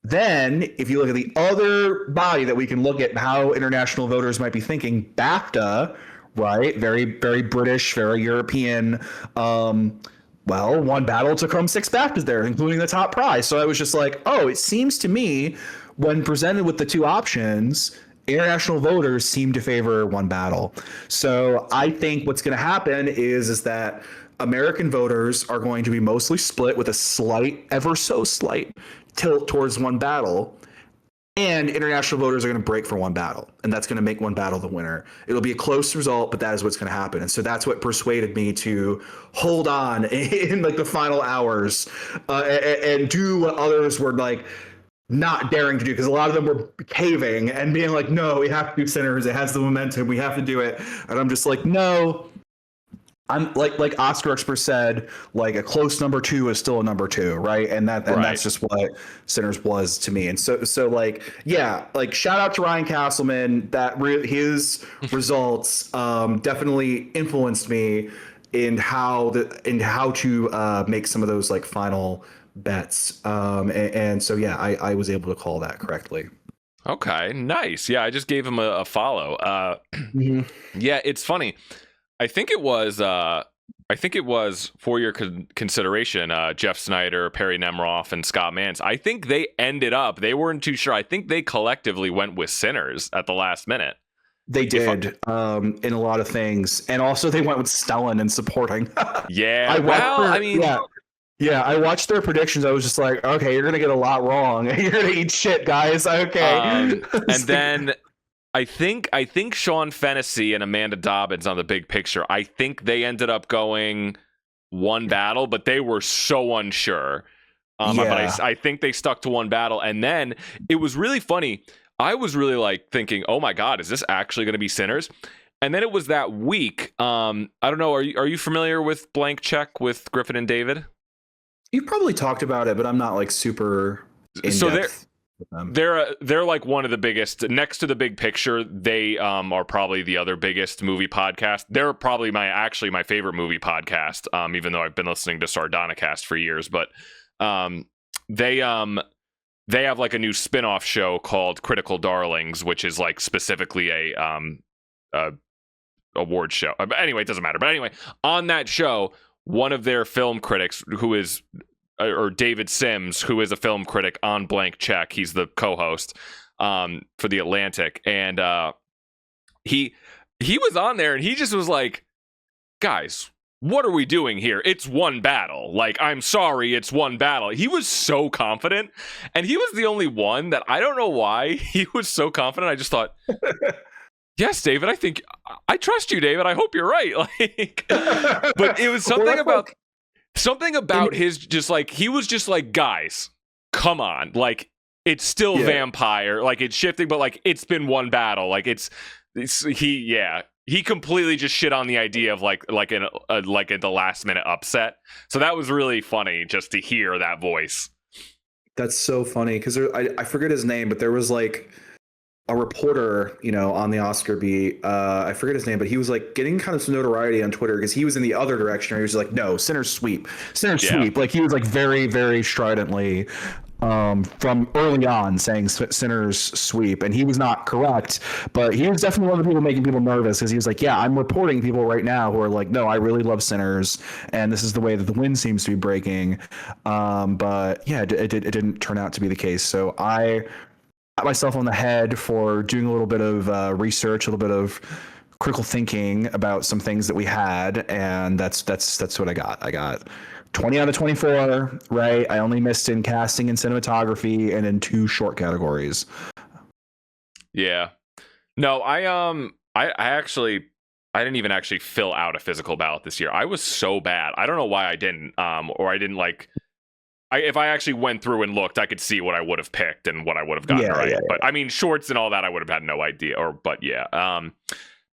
Then, if you look at the other body that we can look at how international voters might be thinking, BAFTA, right? Very, very British, very European. Well, One Battle took home 6 BAFTAs there, including the top prize. So I was just like, oh, it seems to me when presented with the two options, international voters seem to favor One Battle. So I think what's going to happen is that American voters are going to be mostly split with a slight, ever so slight tilt towards One Battle. And international voters are going to break for One Battle, and that's going to make One Battle the winner. It'll be a close result, but that is what's going to happen. And so that's what persuaded me to hold on in like the final hours and do what others were like not daring to do, because a lot of them were caving and being like, no, we have to do Sinners, it has the momentum, we have to do it. And I'm just like, no. I'm like Oscar Express said, like a close number two is still a number two, right? And that's just what Sinners was to me. And so like, yeah, like shout out to Ryan Castleman. His results definitely influenced me in how to make some of those like final bets. And so yeah, I was able to call that correctly. Okay, nice. Yeah, I just gave him a follow. Mhm. Yeah, it's funny. I think it was for your consideration, Jeff Snyder, Perry Nemiroff, and Scott Mans. I think they weren't too sure. I think they collectively went with Sinners at the last minute. They did in a lot of things, and also they went with Stellan in supporting. Yeah, I watched their predictions. I was just like, okay, you're gonna get a lot wrong. You're gonna eat shit, guys. Okay, and then I think Sean Fennessy and Amanda Dobbins on the Big Picture, I think they ended up going one battle, but they were so unsure. But I think they stuck to one battle. And then it was really funny. I was really like thinking, oh my God, is this actually going to be Sinners? And then it was that week. I don't know. Are you familiar with Blank Check with Griffin and David? You probably talked about it, but I'm not like super in-depth. They're like one of the biggest next to the Big Picture. They are probably the other biggest movie podcast. They're probably my favorite movie podcast. Even though I've been listening to Sardonicast for years, but they have like a new spin-off show called Critical Darlings, which is like specifically a award show. But anyway, it doesn't matter. But anyway, on that show, one of their film critics, or David Sims, who is a film critic on Blank Check. He's the co-host for The Atlantic. And he was on there and he just was like, guys, what are we doing here? It's one battle. Like, I'm sorry, it's one battle. He was so confident. And he was the only one that I don't know why he was so confident. I just thought, yes, David, I trust you, David. I hope you're right. Like, but it was something about his just like, he was just like, guys, come on. Like, it's still vampire. Like, it's shifting, but like, it's been one battle. Like, he completely just shit on the idea of like in the last minute upset. So that was really funny just to hear that voice. That's so funny because I forget his name, but there was like a reporter, on the Oscar beat. I forget his name, but he was like getting kind of some notoriety on Twitter because he was in the other direction. He was like, no, Sinners sweep. Like, he was like very, very stridently from early on saying Sinners sweep, and he was not correct, but he was definitely one of the people making people nervous because he was like, yeah, I'm reporting people right now who are like, no, I really love Sinners, and this is the way that the wind seems to be breaking. But yeah, it didn't turn out to be the case. So I pat myself on the head for doing a little bit of research, a little bit of critical thinking about some things that we had, and that's what I got. I got 20 out of 24, right? I only missed in casting and cinematography and in 2 short categories. Yeah. No, I didn't even actually fill out a physical ballot this year. I was so bad. I don't know why I didn't. Or I didn't like. If I actually went through and looked, I could see what I would have picked and what I would have gotten right. But I mean, shorts and all that, I would have had no idea. But the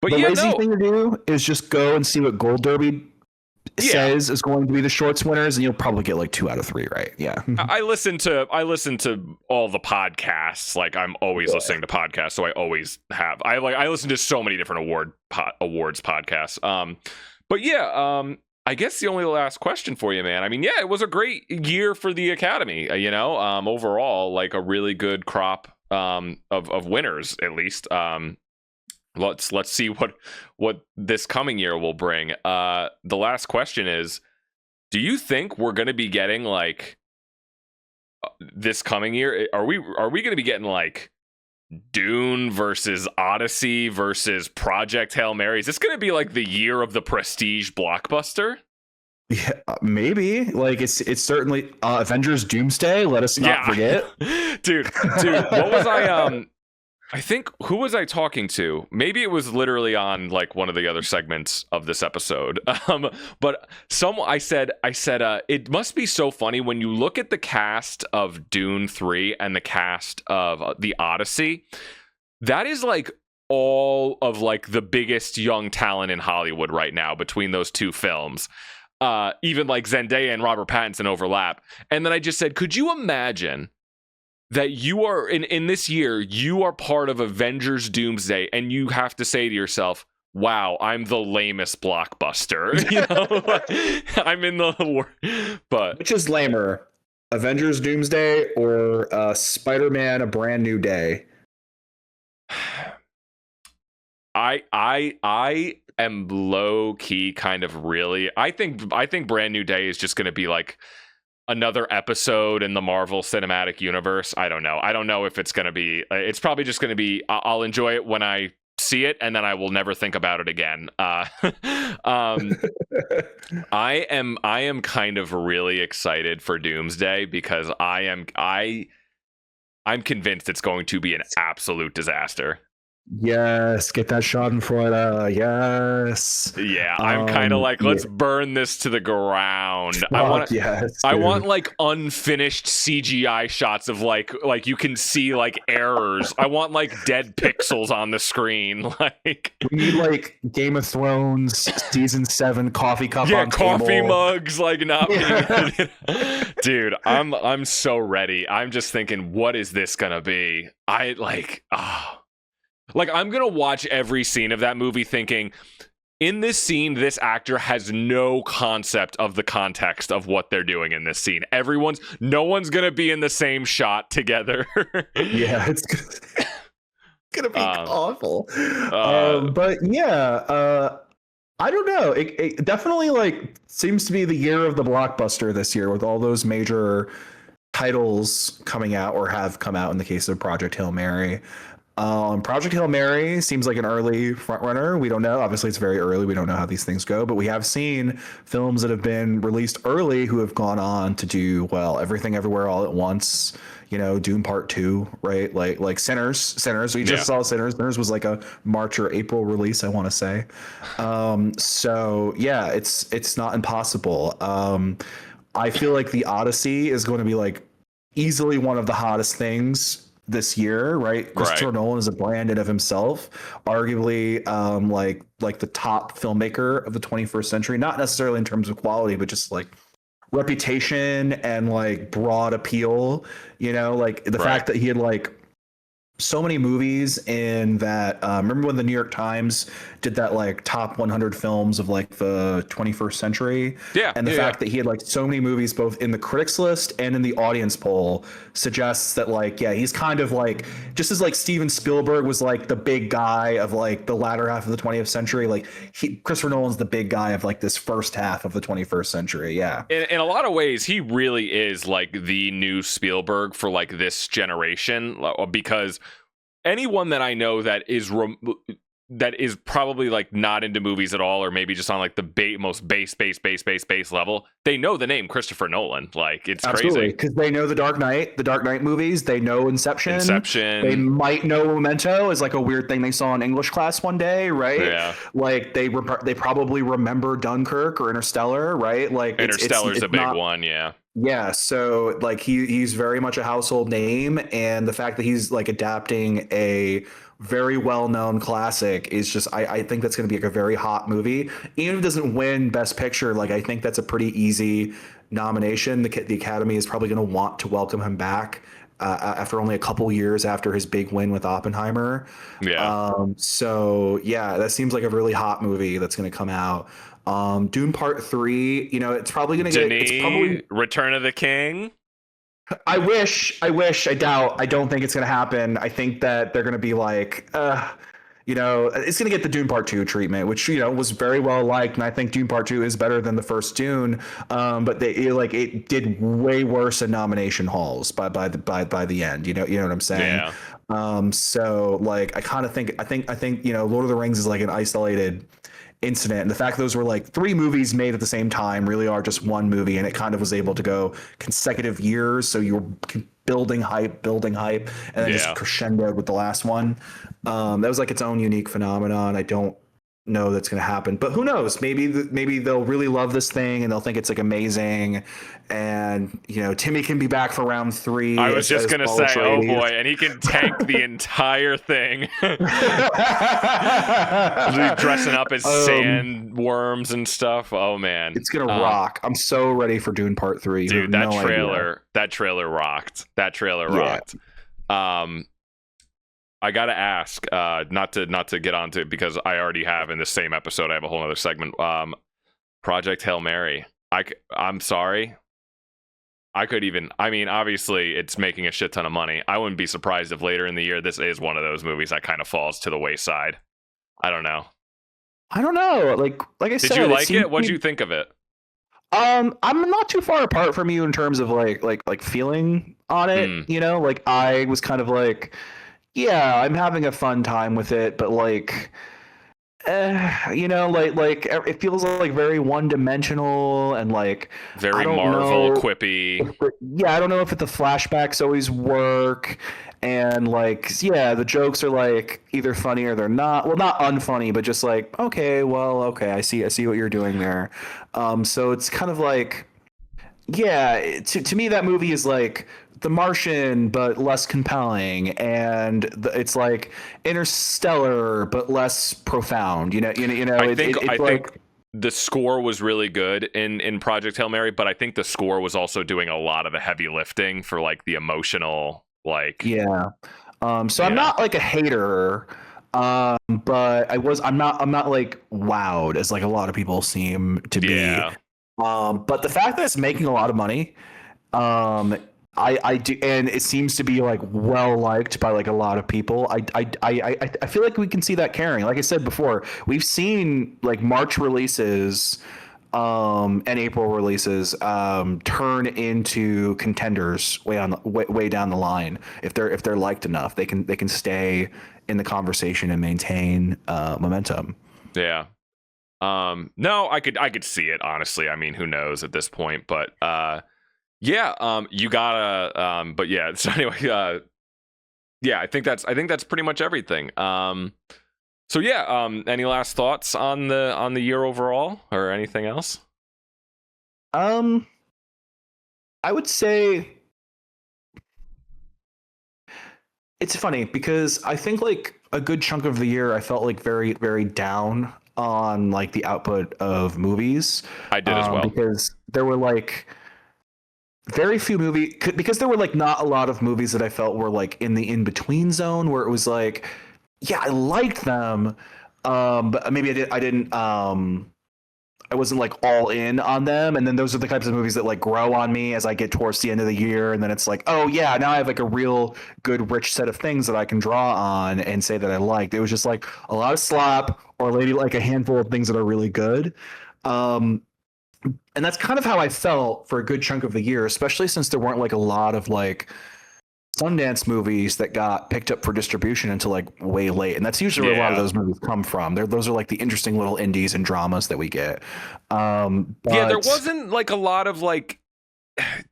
lazy thing to do is just go and see what Gold Derby says is going to be the shorts winners, and you'll probably get like 2 out of 3 right. Yeah. I listen to all the podcasts. Like, I'm always listening to podcasts, so I always have. I listen to so many different awards podcasts. But yeah, I guess the only last question for you, man. I mean, yeah, it was a great year for the Academy. Overall, like a really good crop of winners, at least. Let's see what this coming year will bring. The last question is, do you think we're going to be getting like this coming year? Are we going to be getting like Dune versus Odyssey versus Project Hail Mary? Is this going to be like the year of the prestige blockbuster? Yeah, maybe. Like, it's certainly Avengers Doomsday. Let us not forget. dude. What was I I think, who was I talking to? Maybe it was literally on like one of the other segments of this episode. But I said, it must be so funny when you look at the cast of Dune 3 and the cast of The Odyssey. That is like all of like the biggest young talent in Hollywood right now between those two films. Even like Zendaya and Robert Pattinson overlap. And then I just said, could you imagine that you are in this year, you are part of Avengers Doomsday, and you have to say to yourself, wow, I'm the lamest blockbuster. You know, I'm in the but Which is lamer, Avengers Doomsday or Spider-Man: A Brand New Day? I am low key kind of really. I think Brand New Day is just going to be like another episode in the Marvel Cinematic Universe. I don't know. I don't know if it's going to be. It's probably just going to be. I'll enjoy it when I see it, and then I will never think about it again. I am kind of really excited for Doomsday because I'm convinced it's going to be an absolute disaster. Yes, get that shot in Florida. Yes. Yeah, I'm kind of like, let's burn this to the ground. Yes, I dude. want like unfinished CGI shots of like you can see like errors. I want like dead pixels on the screen. Like We need like Game of Thrones season 7 coffee cup on coffee table. mugs like not being. Dude, I'm so ready. I'm just thinking, what is this gonna be? Like, I'm going to watch every scene of that movie thinking, in this scene, this actor has no concept of the context of what they're doing in this scene. No one's going to be in the same shot together. Yeah, it's gonna be awful. But yeah, I don't know. It definitely like seems to be the year of the blockbuster this year with all those major titles coming out or have come out in the case of Project Hail Mary. Project Hail Mary seems like an early front runner. We don't know. Obviously, it's very early. We don't know how these things go, but we have seen films that have been released early who have gone on to do well. Everything Everywhere All at Once. You know, Dune Part 2, right? Like Sinners. We just saw Sinners. Sinners was like a March or April release, I want to say. So yeah, it's not impossible. I feel like The Odyssey is going to be like easily one of the hottest things this year, right? Christopher Nolan is a brand in of himself, arguably like the top filmmaker of the 21st century, not necessarily in terms of quality, but just like reputation and like broad appeal, you know, like the fact that he had like so many movies in that remember when the New York Times did that like top 100 films of like the 21st century, and the fact that he had like so many movies both in the critics list and in the audience poll suggests that like he's kind of like, just as like Steven Spielberg was like the big guy of like the latter half of the 20th century, like Christopher Nolan's the big guy of like this first half of the 21st century. In a lot of ways, he really is like the new Spielberg for like this generation, because anyone that I know that is probably like not into movies at all, or maybe just on like the most base level, they know the name Christopher Nolan. Like, it's crazy because they know the Dark Knight movies. They know Inception. They might know Memento as like a weird thing they saw in English class one day, right? Yeah. Like they probably remember Dunkirk or Interstellar, right? Like Interstellar's a big one, yeah. Yeah, so like he's very much a household name, and the fact that he's like adapting a very well-known classic is just I think that's going to be like a very hot movie. Even if it doesn't win Best Picture, like I think that's a pretty easy nomination. The Academy is probably going to want to welcome him back after only a couple years after his big win with Oppenheimer. So yeah, that seems like a really hot movie that's going to come out. Dune Part 3, you know, it's probably going to get... It's probably Return of the King. I doubt. I don't think it's going to happen. I think that they're going to be like, you know, it's going to get the Dune Part 2 treatment, which, you know, was very well liked. And I think Dune Part 2 is better than the first Dune. But it did way worse in nomination hauls by the end. You know what I'm saying? Yeah. So like, I think, you know, Lord of the Rings is like an isolated incident, and the fact that those were like 3 movies made at the same time really are just one movie, and it kind of was able to go consecutive years, so you're building hype, and then just Yeah. crescendoed with the last one. That was like its own unique phenomenon. I don't know that's going to happen, but who knows? Maybe they'll really love this thing and they'll think it's like amazing, and Timmy can be back for round three I was just as gonna Paul say, oh Atreides. boy, and he can tank the entire thing. Dressing up as sandworms and stuff. Oh man, it's gonna rock. I'm so ready for Dune Part 3. You dude, have that no trailer, idea. that trailer rocked. That trailer Yeah. rocked. I gotta ask, not to get onto it because I already have in the same episode. I have a whole other segment. Project Hail Mary. I'm sorry. I mean, obviously it's making a shit ton of money. I wouldn't be surprised if later in the year this is one of those movies that kind of falls to the wayside. I don't know. Like I said, Did you like it? seemed What'd you think of it? I'm not too far apart from you in terms of like feeling on it. Like I was kind of like, yeah, I'm having a fun time with it, but like, like it feels like very one dimensional and like Very I don't Marvel, know. quippy. Yeah, I don't know if the flashbacks always work, and like, yeah, the jokes are like either funny or they're not. Well, not unfunny, but just like, okay, well, okay, I see what you're doing there. So it's kind of like, yeah, to me that movie is like The Martian but less compelling, and it's like Interstellar but less profound. I think it's I like, think the score was really good in Project Hail Mary, but I think the score was also doing a lot of the heavy lifting for like the emotional, like, yeah. So I'm yeah, not like a hater, but I'm not like wowed as like a lot of people seem to be. yeah. But the fact that it's making a lot of money, um, I do, and it seems to be like well liked by like a lot of people. I feel like we can see that carrying. Like I said before, we've seen like March releases, and April releases, turn into contenders way down the line. If they're liked enough, they can stay in the conversation and maintain momentum. Yeah. No, I could see it, honestly. I mean, who knows at this point, but yeah, you gotta but yeah, so anyway, yeah, I think that's pretty much everything. So yeah, any last thoughts on the year overall or anything else? Um, I would say it's funny because I think like a good chunk of the year I felt like very, very down on like the output of movies, I did as well. because there were like very few because there were like not a lot of movies that I felt were like in the in between zone where it was like, yeah, I liked them, but maybe I wasn't like all in on them. And then those are the types of movies that like grow on me as I get towards the end of the year. And then it's like, oh yeah, now I have like a real good, rich set of things that I can draw on and say that I liked. It was just like a lot of slop or maybe like a handful of things that are really good. Um, and that's kind of how I felt for a good chunk of the year, especially since there weren't like a lot of like Sundance movies that got picked up for distribution until like way late, and that's usually where a lot of Yeah. those movies come from. Those are like the interesting little indies and dramas that we get. Yeah, there But wasn't like a lot of like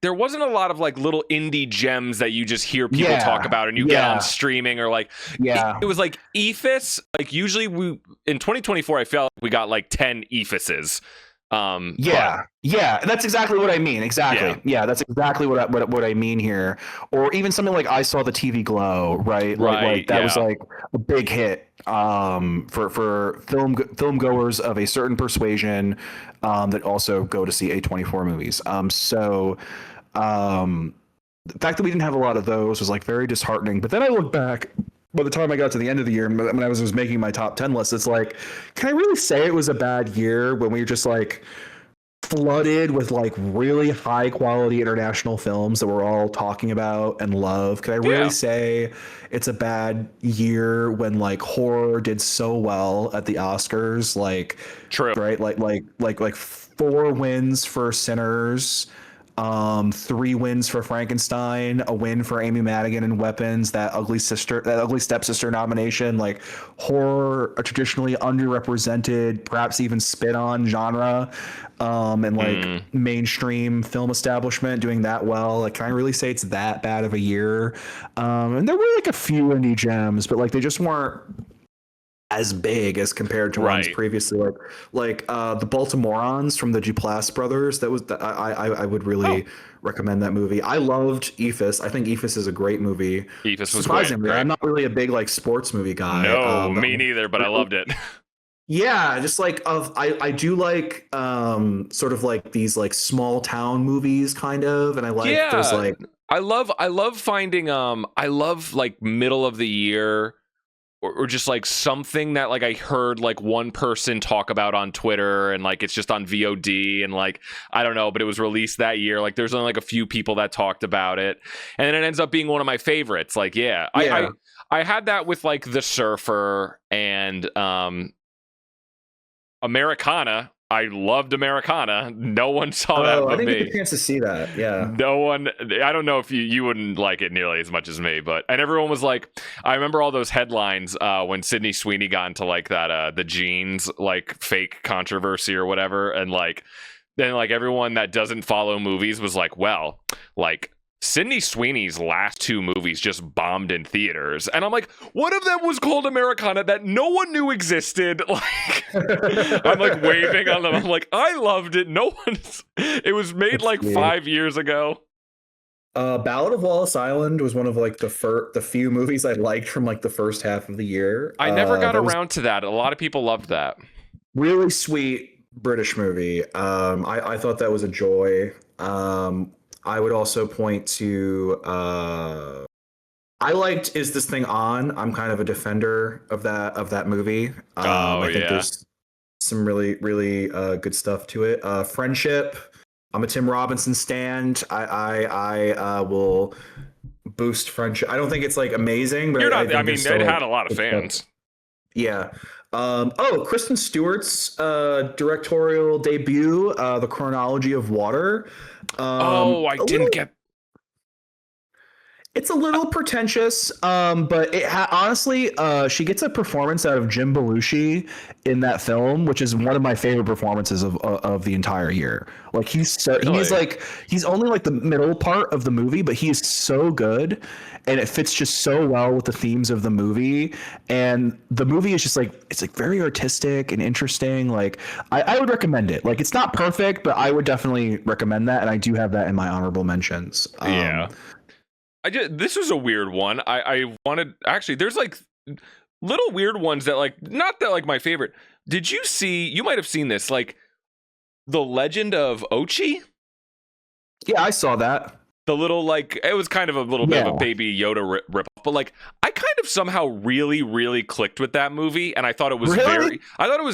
there wasn't a lot of like little indie gems that you just hear people talk yeah, about and you get on yeah, streaming or like yeah, it was like EFIS. Like usually we in 2024 I felt like we got like 10 EFISs. But yeah. That's exactly what I mean. yeah, Exactly. Yeah, that's exactly what I mean here. Or even something like I Saw the TV Glow, right? Like right, that was yeah. like a big hit, for film goers of a certain persuasion, that also go to see A24 movies. So the fact that we didn't have a lot of those was like very disheartening. But then I look back, by the time I got to the end of the year, when I was making my top 10 list, it's like, can I really say it was a bad year when we were just like flooded with like really high quality international films that we're all talking about and love? Can I really Yeah. say it's a bad year when like horror did so well at the Oscars? Like, True. right, like four wins for Sinners, 3 wins for Frankenstein, a win for Amy Madigan in Weapons, that ugly stepsister nomination, like horror, a traditionally underrepresented, perhaps even spit on genre, and like Mm, mainstream film establishment doing that well. Like, can I really say it's that bad of a year? And there were like a few indie gems, but like they just weren't as big as compared to ones right. previously, the Baltimoreans from the Duplass brothers. I would Oh, really recommend that movie. I loved Ephes. I think Ephes is a great movie. Ephes was great. Surprisingly, Great. I'm not really a big like sports movie guy. No, me neither, but I loved it. Yeah, just like I do like sort of like these like small town movies kind of, and I like there's Yeah. like I love finding I love like middle of the year or just like something that like I heard like one person talk about on Twitter and like it's just on VOD and like I don't know, but it was released that year. Like there's only like a few people that talked about it, and then it ends up being one of my favorites. Like yeah, yeah. I had that with like The Surfer and Americana. I loved Americana. No one saw that Oh, I but didn't get me. the chance to see that. Yeah. No one. I don't know if you wouldn't like it nearly as much as me, but and everyone was like, I remember all those headlines when Sydney Sweeney got into like that the jeans like fake controversy or whatever, and like then like everyone that doesn't follow movies was like, well, like Sydney Sweeney's last 2 movies just bombed in theaters, and I'm like, one of them was called Americana that no one knew existed. Like, I'm like waving on them. I'm like, I loved it. No one's. It was made That's like weird. 5 years ago. Ballad of Wallace Island was one of like the few movies I liked from like the first half of the year. I never got That was around to that. A lot of people loved that. really sweet British movie. I thought that was a joy. I would also point to I liked Is This Thing On? I'm kind of a defender of that movie. Oh I think yeah, there's some really good stuff to it. Friendship. I'm a Tim Robinson stand. I will boost Friendship. I don't think it's like amazing, but you're I not. I think there's mean, it still like had a lot of good stuff. fans. Yeah. Kristen Stewart's directorial debut, The Chronology of Water. Oh, I A didn't little get. It's a little pretentious, but honestly, she gets a performance out of Jim Belushi in that film, which is one of my favorite performances of the entire year. Like Really. he's only like the middle part of the movie, but he is so good, and it fits just so well with the themes of the movie. And the movie is just like it's like very artistic and interesting. Like I would recommend it. Like it's not perfect, but I would definitely recommend that, and I do have that in my honorable mentions. Yeah. This was a weird one. I wanted actually. There's like little weird ones that like not that like my favorite. Did you see? You might have seen this. Like the Legend of Ochi. Yeah, I saw that. The little like it was kind of a little bit of Yeah. a baby Yoda rip off, but like I kind of somehow really clicked with that movie, and I thought it was Really?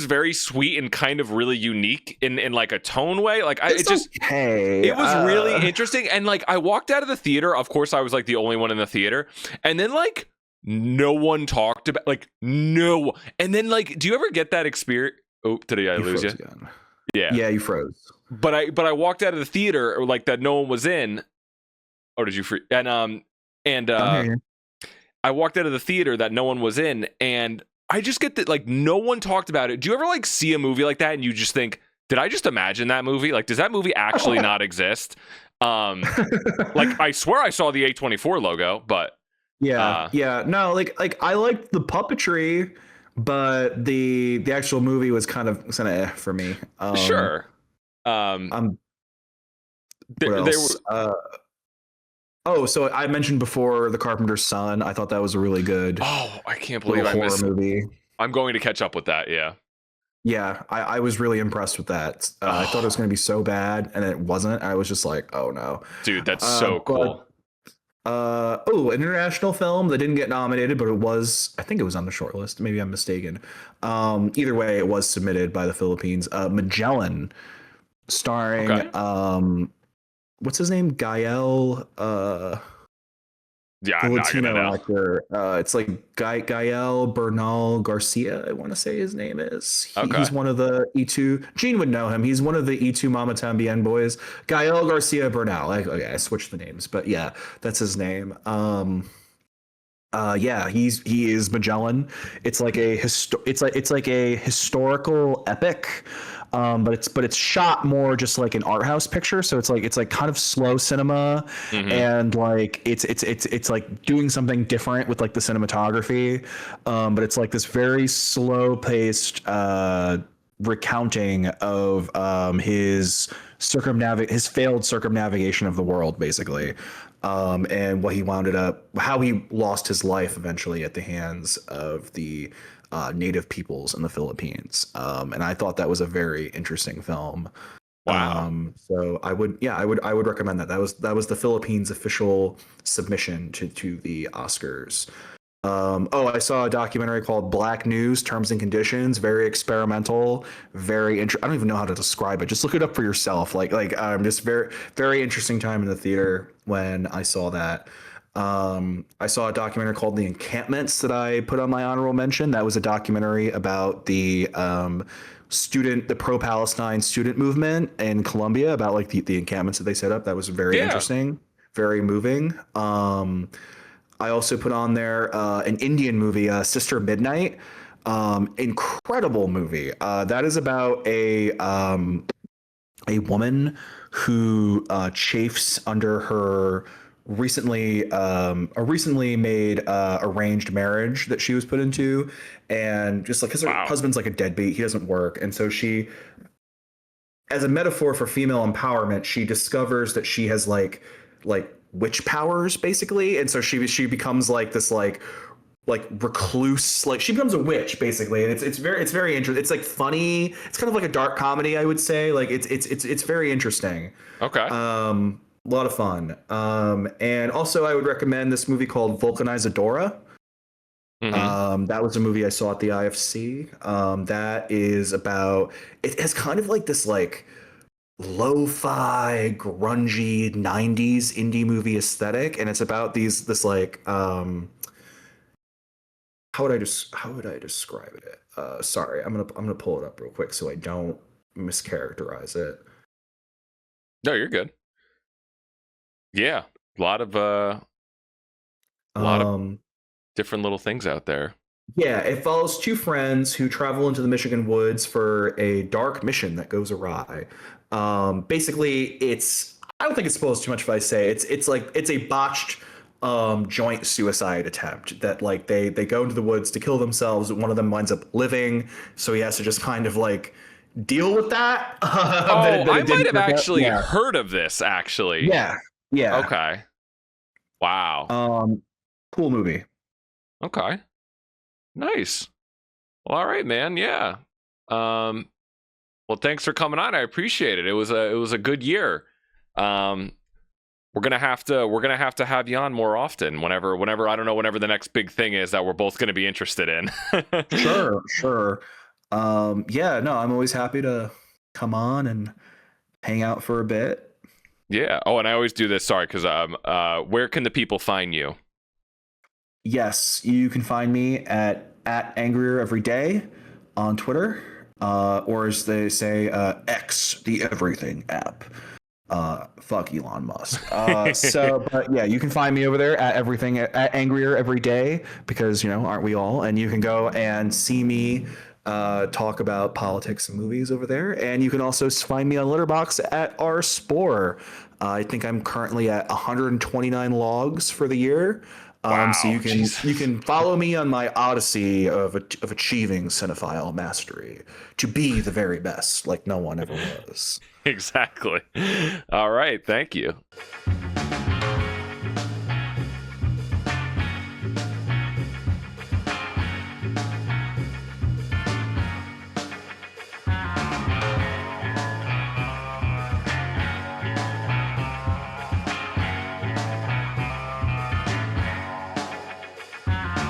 very sweet and kind of really unique in like a tone way. Like It's okay. it was really interesting, and like I walked out of the theater. Of course, I was like the only one in the theater, and then like no one talked about like no, and then like do you ever get that experience? Oh, did I You lose froze you? again. Yeah, Yeah, you froze. but I walked out of the theater like that no one was in. Or did you free and I'm here. I walked out of the theater that no one was in, and I just get that like no one talked about it. Do you ever like see a movie like that and you just think, did I just imagine that movie? Like, does that movie actually not exist? Like I swear I saw the A24 logo, but Yeah, uh yeah. No, like I liked the puppetry, but the actual movie was kind of for me. sure. Um Um, what they else? were Oh, so I mentioned before The Carpenter's Son. I thought that was a really good oh, I can't believe little I horror missed. movie. I'm going to catch up with that, yeah. Yeah, I was really impressed with that. I thought it was Oh, going to be so bad, and it wasn't. I was just like, oh no. dude, that's so But cool. an international film that didn't get nominated, but it was. I think it was on the short list. Maybe I'm mistaken. Either way, it was submitted by the Philippines. Magellan, starring Okay. what's his name? Gael. Yeah, The I'm not gonna Latino know. actor. It's like Gael Bernal Garcia, I want to say his name is. Okay. He's one of the E2. Gene would know him. He's one of the E2 Mama Tambien boys. Gael Garcia Bernal. Okay, I switched the names, but yeah, that's his name. Yeah, he is Magellan. It's like it's like a historical epic, but it's shot more just like an art house picture. So it's like kind of slow cinema, Hmm. and like it's like doing something different with like the cinematography, but it's like this very slow paced recounting of his failed circumnavigation of the world, basically, and what he wound up, how he lost his life eventually at the hands of the native peoples in the Philippines. And I thought that was a very interesting film. Wow. So I would recommend that. That was the Philippines' official submission to the Oscars. Oh, I saw a documentary called Black News: Terms and Conditions. Very experimental, very I don't even know how to describe it. Just look it up for yourself. Just very interesting time in the theater when I saw that. I saw a documentary called The Encampments that I put on my honorable mention. That was a documentary about the pro-Palestine student movement in Colombia, about like the encampments that they set up. That was very Yeah. interesting, very moving. I also put on there an Indian movie, Sister Midnight. Incredible movie. That is about a woman who chafes under her recently made arranged marriage that she was put into, and just like because her Wow. husband's like a deadbeat, he doesn't work, and so she, as a metaphor for female empowerment, she discovers that she has like witch powers basically, and so she becomes like this like recluse, like she becomes a witch basically, and it's very interesting. It's like funny. It's kind of like a dark comedy, I would say. Like it's very interesting. Okay. A lot of fun. And also I would recommend this movie called Vulcanizadora. Hmm. That was a movie I saw at the IFC. That is about, it has kind of like this like lo-fi grungy 90s indie movie aesthetic, and it's about this like how would I describe it? Sorry, I'm gonna pull it up real quick so I don't mischaracterize it. No, you're good. Yeah. A lot of a lot of Um, different little things out there. yeah, it follows two friends who travel into the Michigan woods for a dark mission that goes awry. Basically, it's, I don't think it's spoils too much if I say it's like it's a botched joint suicide attempt that like they go into the woods to kill themselves. One of them winds up living, so he has to just kind of like deal with that Oh, that I it might didn't have work out. actually Yeah, heard of this actually. yeah, yeah. Okay. Wow. Um, cool movie. Okay. Nice. Well, all right, man. Yeah. Um, well, thanks for coming on. I appreciate it. It was a good year. Um, we're gonna have you on more often. Whenever I don't know, whenever the next big thing is that we're both gonna be interested in. Sure, sure. Yeah, no, I'm always happy to come on and hang out for a bit. Yeah. Oh, and I always do this. Sorry, because where can the people find you? Yes, you can find me at Angrier Every Day on Twitter, or as they say, X, the Everything app. Fuck Elon Musk. But yeah, you can find me over there at everything at Angrier Every Day, because aren't we all? And you can go and see me talk about politics and movies over there. And you can also find me on Letterboxd at R Spore. I think I'm currently at 129 logs for the year. So Wow. you Jesus. can follow me on my odyssey of achieving cinephile mastery to be the very best, like no one ever was. Exactly. All right. Thank you.